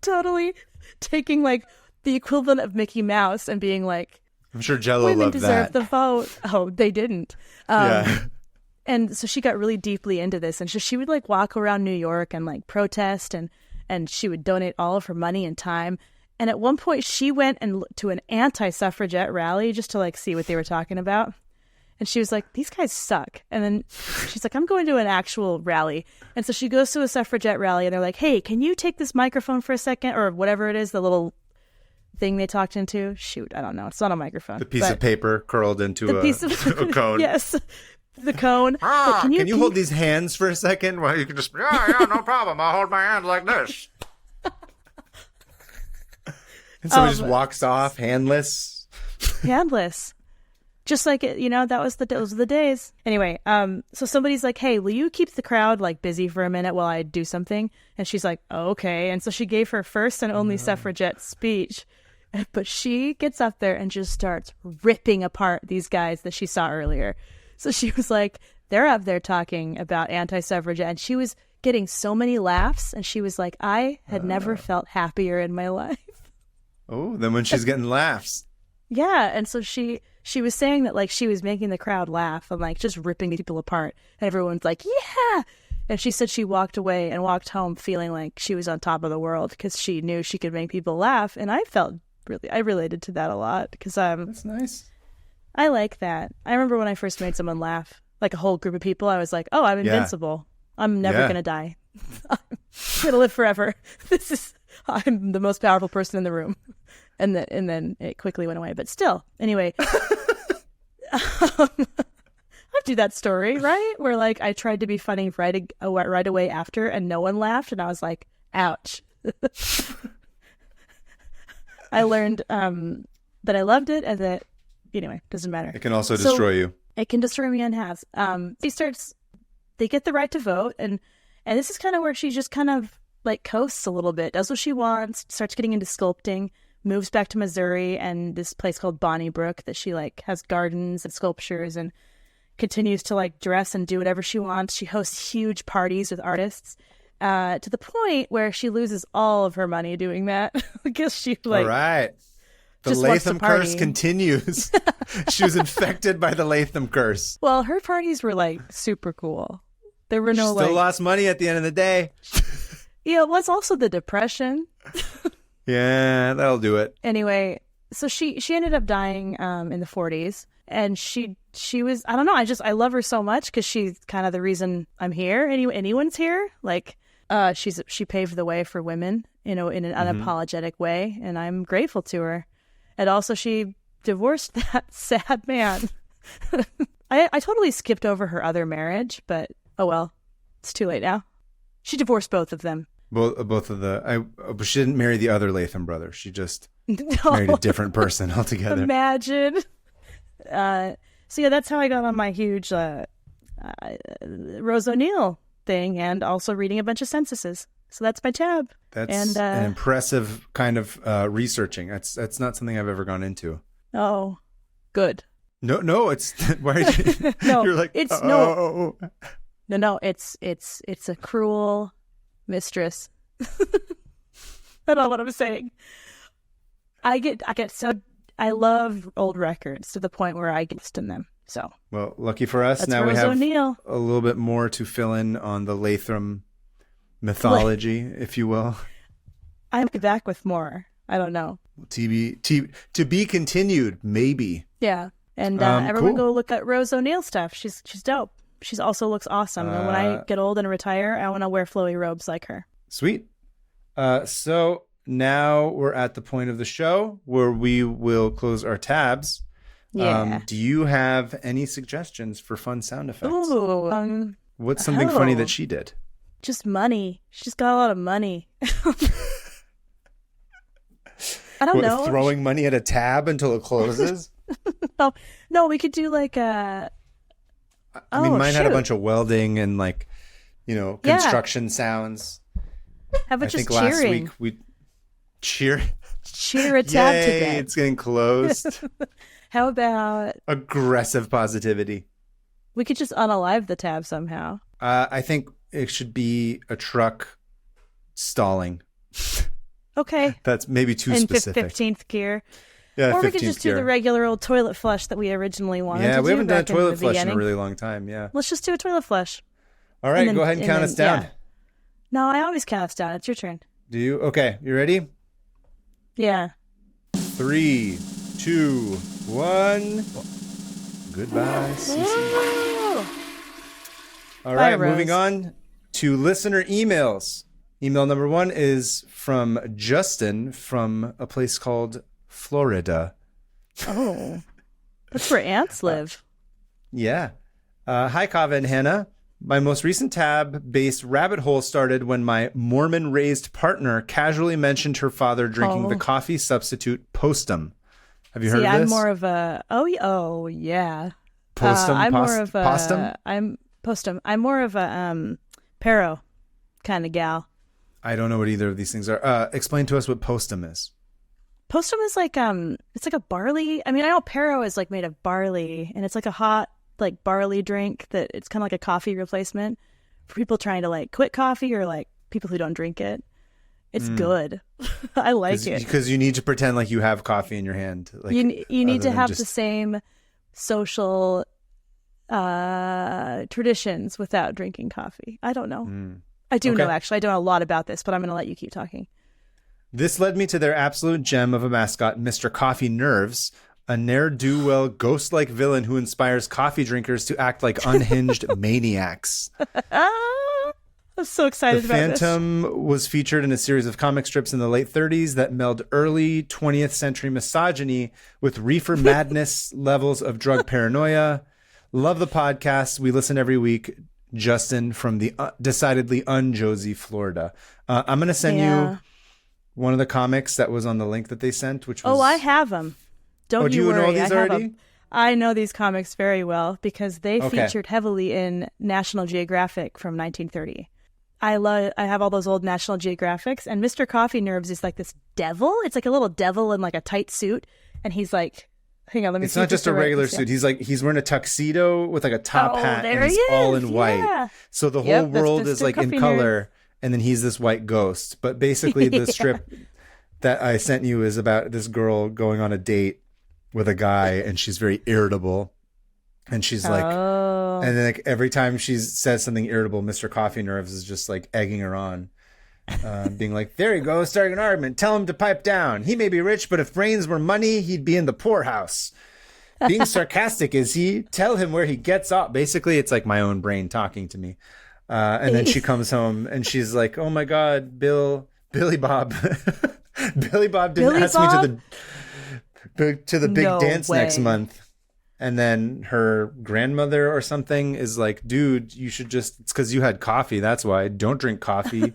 totally taking like the equivalent of Mickey Mouse and being like, I'm sure Jell-O women loved deserve that. the vote. Oh, they didn't. Yeah. And so she got really deeply into this. And so she would like walk around New York and like protest, and she would donate all of her money and time. And at one point she went to an anti-suffragette rally just to like see what they were talking about. And she was like, these guys suck. And then she's like, I'm going to an actual rally. And so she goes to a suffragette rally, and they're like, hey, can you take this microphone for a second? Or whatever it is, the little thing they talked into. Shoot, I don't know. It's not a microphone. The piece of paper curled into a cone. Yes, the cone. Can you hold these hands for a second? Well, you can just, yeah, no problem. I'll hold my hand like this. And so he just walks off, handless. Handless. Just like it, those were the days. Anyway, so somebody's like, hey, will you keep the crowd like busy for a minute while I do something? And she's like, oh, okay. And so she gave her first and only suffragette speech. But she gets up there and just starts ripping apart these guys that she saw earlier. So she was like, they're up there talking about anti-suffragette. And she was getting so many laughs. And she was like, I had never felt happier in my life. Oh, then when she's getting laughs. Yeah. And so she was saying that like she was making the crowd laugh and like just ripping people apart. And everyone's like, yeah. And she said she walked away and walked home feeling like she was on top of the world because she knew she could make people laugh. And I related to that a lot because that's nice. I like that. I remember when I first made someone laugh, like a whole group of people, I was like, oh, I'm invincible. I'm never going to die. I'm going to live forever. I'm the most powerful person in the room. And then it quickly went away. But still, anyway, I do that story, right? Where like I tried to be funny right away after and no one laughed. And I was like, ouch. I learned that I loved it and that, anyway, doesn't matter. It can also destroy you. It can destroy me and has. They get the right to vote. And this is kind of where she just kind of like coasts a little bit, does what she wants, starts getting into sculpting, moves back to Missouri and this place called Bonnybrook that she like has gardens and sculptures and continues to like dress and do whatever she wants. She hosts huge parties with artists. To the point where she loses all of her money doing that because she like. All right. The Latham curse continues. She was infected by the Latham curse. Well, her parties were like super cool. There were no still lost money at the end of the day. Yeah, it was also the Depression. Yeah, that'll do it. Anyway, so she ended up dying in the 40s, and she was, I don't know, I love her so much because she's kind of the reason I'm here. Anyone's here, like. She paved the way for women, in an unapologetic way, and I'm grateful to her. And also, she divorced that sad man. I totally skipped over her other marriage, but oh well, it's too late now. She divorced both of them. Both of but she didn't marry the other Latham brother. She just married a different person altogether. Imagine. So yeah, that's how I got on my huge Rose O'Neill thing, and also reading a bunch of censuses. So that's my tab. That's an impressive kind of researching. That's not something I've ever gone into. Oh, good. No, it's why are you, no, you're like it's no, it's a cruel mistress. I don't know what I'm saying. I love old records to the point where I get lost in them. So, well, lucky for us. That's now Rose we have O'Neill. A little bit more to fill in on the Latham mythology, if you will. I'll be back with more. I don't know. To be continued, maybe. Yeah, and everyone cool. go look at Rose O'Neill stuff. She's dope. She also looks awesome. And when I get old and retire, I want to wear flowy robes like her. Sweet. So now we're at the point of the show where we will close our tabs. Yeah. Do you have any suggestions for fun sound effects? Ooh, what's something funny that she did? Just money. She's got a lot of money. I don't know. Throwing money at a tab until it closes? No, we could do like a... I mean, mine had a bunch of welding and like, construction sounds. How about just cheering? Last week we cheer a tab Yay, today. It's getting closed. How about aggressive positivity? We could just unalive the tab somehow. I think it should be a truck stalling. Okay. That's maybe too specific. 15th gear. Yeah, or 15th we could just do the regular old toilet flush that we originally wanted to do. Yeah, we haven't done a toilet flush beginning. in a really long time. Yeah. Let's just do a toilet flush. All right, go ahead and count us down. Yeah. No, I always count us down. It's your turn. Do you? Okay, you ready? Yeah. 3, 2, 1. Goodbye, Cece. All Bye, right, Rose. moving on to listener emails. Email number 1 is from Justin from a place called Florida. Oh, that's where ants live. Yeah. Hi, Kava and Hannah. My most recent tab-based rabbit hole started when my Mormon-raised partner casually mentioned her father drinking the coffee substitute Postum. Have you heard of this? I'm more of a yeah. Postum. I'm more of a Postum? I'm Postum. I'm more of a Pero kind of gal. I don't know what either of these things are. Explain to us what Postum is. Postum is like it's like a barley. I mean, I know Pero is like made of barley, and it's like a hot like barley drink that it's kind of like a coffee replacement for people trying to like quit coffee or like people who don't drink it. It's good. I like it because you need to pretend like you have coffee in your hand. Like, you need to have the same social traditions without drinking coffee. I don't know. I do know, actually. I don't know a lot about this, but I'm going to let you keep talking. This led me to their absolute gem of a mascot, Mr. Coffee Nerves, a ne'er-do-well ghost-like villain who inspires coffee drinkers to act like unhinged maniacs. I'm so excited about this. The Phantom was featured in a series of comic strips in the late 30s that meld early 20th century misogyny with reefer madness levels of drug paranoia. Love the podcast. We listen every week. Justin from the decidedly un-Josie, Florida. I'm going to send you one of the comics that was on the link that they sent, which was... Oh, I have them. Don't you worry. Do you know these already? I know these comics very well because they featured heavily in National Geographic from 1930. I have all those old National Geographics, and Mr. Coffee Nerves is like this devil. It's like a little devil in like a tight suit, and he's like, hang on, let me see. It's not just a regular suit. He's wearing a tuxedo with like a top hat, and he's all in white. So the whole world is like in color, and then he's this white ghost. But basically, the strip that I sent you is about this girl going on a date with a guy, and she's very irritable, and she's like, and then like every time she says something irritable, Mr. Coffee Nerves is just like egging her on, being like, there you go, starting an argument. Tell him to pipe down. He may be rich, but if brains were money, he'd be in the poorhouse. Being sarcastic is he? Tell him where he gets off. Basically, it's like my own brain talking to me. And then she comes home and she's like, oh my God, Billy Bob. Billy Bob didn't ask me to the big dance next month. And then her grandmother or something is like, dude, you should just, it's because you had coffee. That's why. Don't drink coffee.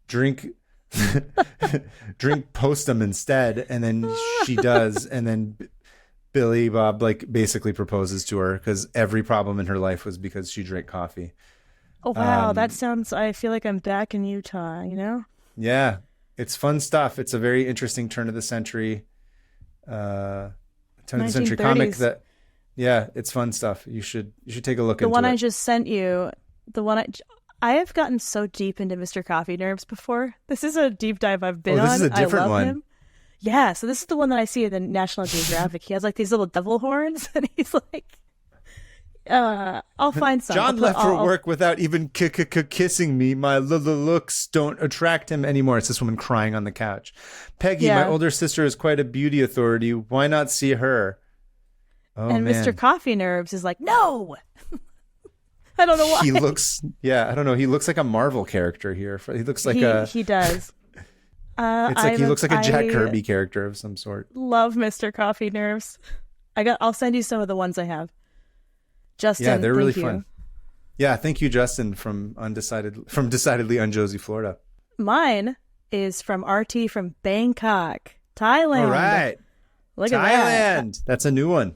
drink Postum instead. And then she does. And then Billy Bob like basically proposes to her because every problem in her life was because she drank coffee. Oh, wow. That sounds, I feel like I'm back in Utah, you know? Yeah. It's fun stuff. It's a very interesting turn of the century comic that, yeah, it's fun stuff. You should take a look into it. The one I just sent you, I have gotten so deep into Mr. Coffee Nerves before. This is a deep dive I've been on. This is a different one. Him. Yeah, so this is the one that I see in the National Geographic. He has like these little devil horns, and he's like, I'll find some. John left for work without even kissing me. My looks don't attract him anymore. It's this woman crying on the couch. Peggy, my older sister, is quite a beauty authority. Why not see her? Oh, and man. Mr. Coffee Nerves is like, no. I don't know why. He looks, I don't know. He looks like a Marvel character here. He looks like he does. It's like he looks like a Jack Kirby character of some sort. Love Mr. Coffee Nerves. I'll send you some of the ones I have. Justin, yeah, they're really fun. Yeah, thank you, Justin, from decidedly un-Josie, Florida. Mine is from RT from Bangkok, Thailand. All right. Look at Thailand. That's a new one.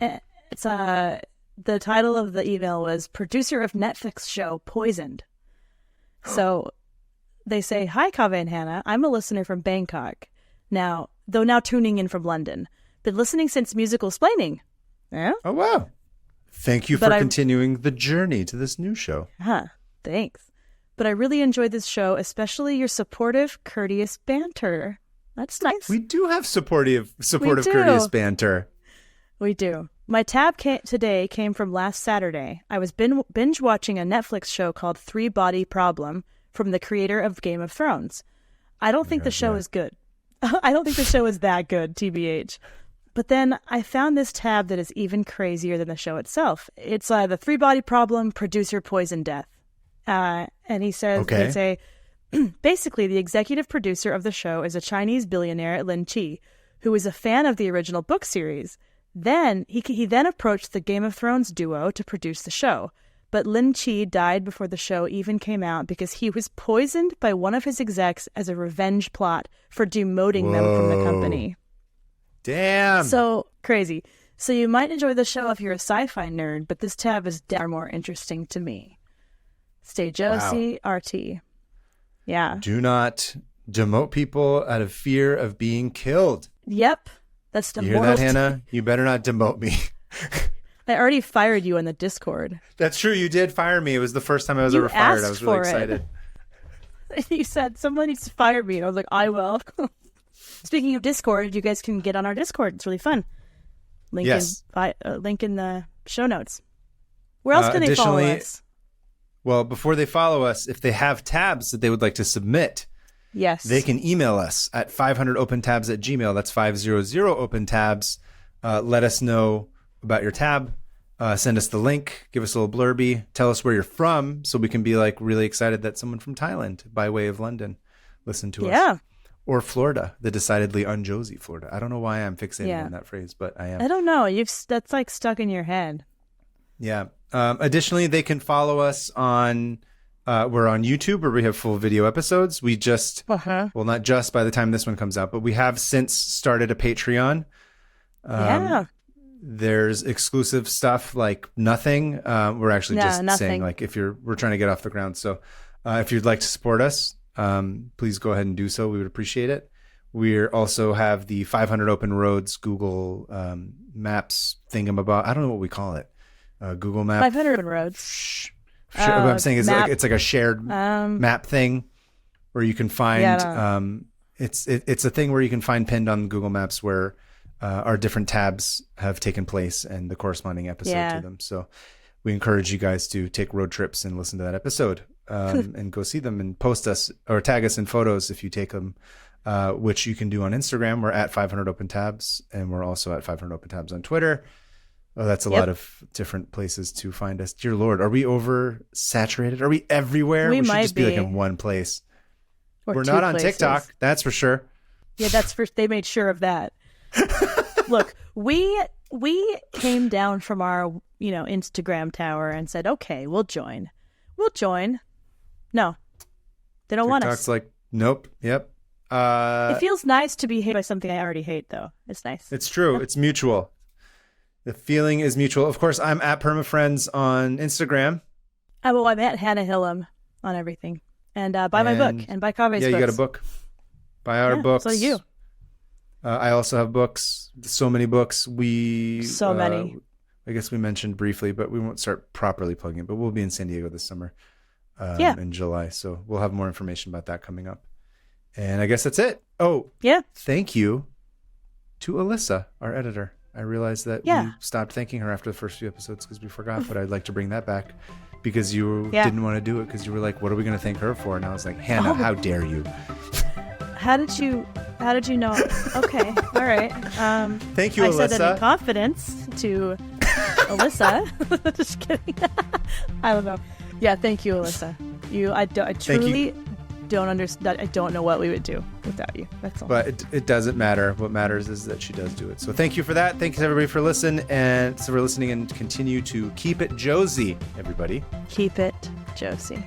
It's the title of the email was producer of Netflix show Poisoned. So they say, hi, Kava and Hannah. I'm a listener from Bangkok. Now tuning in from London. Been listening since musical splaining. Yeah. Oh, wow. Thank you for continuing the journey to this new show. Thanks. But I really enjoyed this show, especially your supportive, courteous banter. That's nice. We do have supportive, courteous banter. We do. My tab today came from last Saturday. I was binge watching a Netflix show called Three Body Problem from the creator of Game of Thrones. I don't think the show is good. I don't think the show is that good, TBH. But then I found this tab that is even crazier than the show itself. It's the 3-body problem, producer poison death. And he says, they say, basically, the executive producer of the show is a Chinese billionaire, Lin Chi, who is a fan of the original book series. Then he then approached the Game of Thrones duo to produce the show. But Lin Chi died before the show even came out because he was poisoned by one of his execs as a revenge plot for demoting them from the company. Damn. So crazy. So you might enjoy the show if you're a sci-fi nerd, but this tab is far more interesting to me. Stay Josie, RT. Yeah. Do not demote people out of fear of being killed. Yep. That's the You hear that, Hannah? You better not demote me. I already fired you in the Discord. That's true. You did fire me. It was the first time I was ever fired. I was really excited. You said, someone needs to fire me. And I was like, I will. Speaking of Discord, you guys can get on our Discord. It's really fun. Link in the show notes. Where else can they follow us? Well, before they follow us, if they have tabs that they would like to submit, yes, they can email us at 500opentabs@gmail. That's 500opentabs. Let us know about your tab. Send us the link. Give us a little blurby. Tell us where you're from so we can be like really excited that someone from Thailand by way of London listened to us. Yeah. Or Florida, the decidedly un-Josie Florida. I don't know why I'm fixated on that phrase, but I am. I don't know. That's like stuck in your head. Yeah. Additionally, they can follow us on, we're on YouTube where we have full video episodes. We just, well, not just by the time this one comes out, but we have since started a Patreon. There's exclusive stuff like nothing. We're actually just saying like we're trying to get off the ground. So if you'd like to support us, please go ahead and do so. We would appreciate it. We also have the 500 Open Roads Google Maps thingamabob. I don't know what we call it. Google Maps. 500 Open Roads. What I'm saying is it's like a shared map thing where you can find. It's a thing where you can find pinned on Google Maps where our different tabs have taken place and the corresponding episode to them. So we encourage you guys to take road trips and listen to that episode. And go see them and post us or tag us in photos if you take them, which you can do on Instagram. We're at 500 Open Tabs, and we're also at 500 Open Tabs on Twitter. Oh, that's a lot of different places to find us. Dear Lord, are we oversaturated? Are we everywhere? We should just be like in one place. We're not on TikTok, that's for sure. Yeah, they made sure of that. Look, we came down from our Instagram tower and said, okay, we'll join. No, they don't want us. TikTok's like, nope. Yep. It feels nice to be hated by something I already hate, though. It's nice. It's true. Yeah. It's mutual. The feeling is mutual. Of course, I'm at PermaFriends on Instagram. I'm at Hannah Hillam on everything. And buy my book and buy Kave's books. Yeah, you got a book. Buy our books. So you. I also have books. So many books. So many. I guess we mentioned briefly, but we won't start properly plugging it. But we'll be in San Diego this summer in July. So we'll have more information about that coming up. And I guess that's it. Oh, yeah. Thank you to Alyssa, our editor. I realized that we stopped thanking her after the first few episodes because we forgot, but I'd like to bring that back because you didn't want to do it because you were like, what are we going to thank her for? And I was like, Hannah, how dare you? How did you know? Okay. All right. Thank you, Alyssa. I said that in confidence to Alyssa. Just kidding. I don't know. Yeah. Thank you, Alyssa. I truly don't understand. I don't know what we would do without you. That's all. But it doesn't matter. What matters is that she does do it. So thank you for that. Thanks everybody for listening and continue to keep it Josie, everybody. Keep it Josie.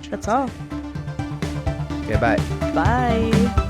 That's all. Okay, bye. Bye.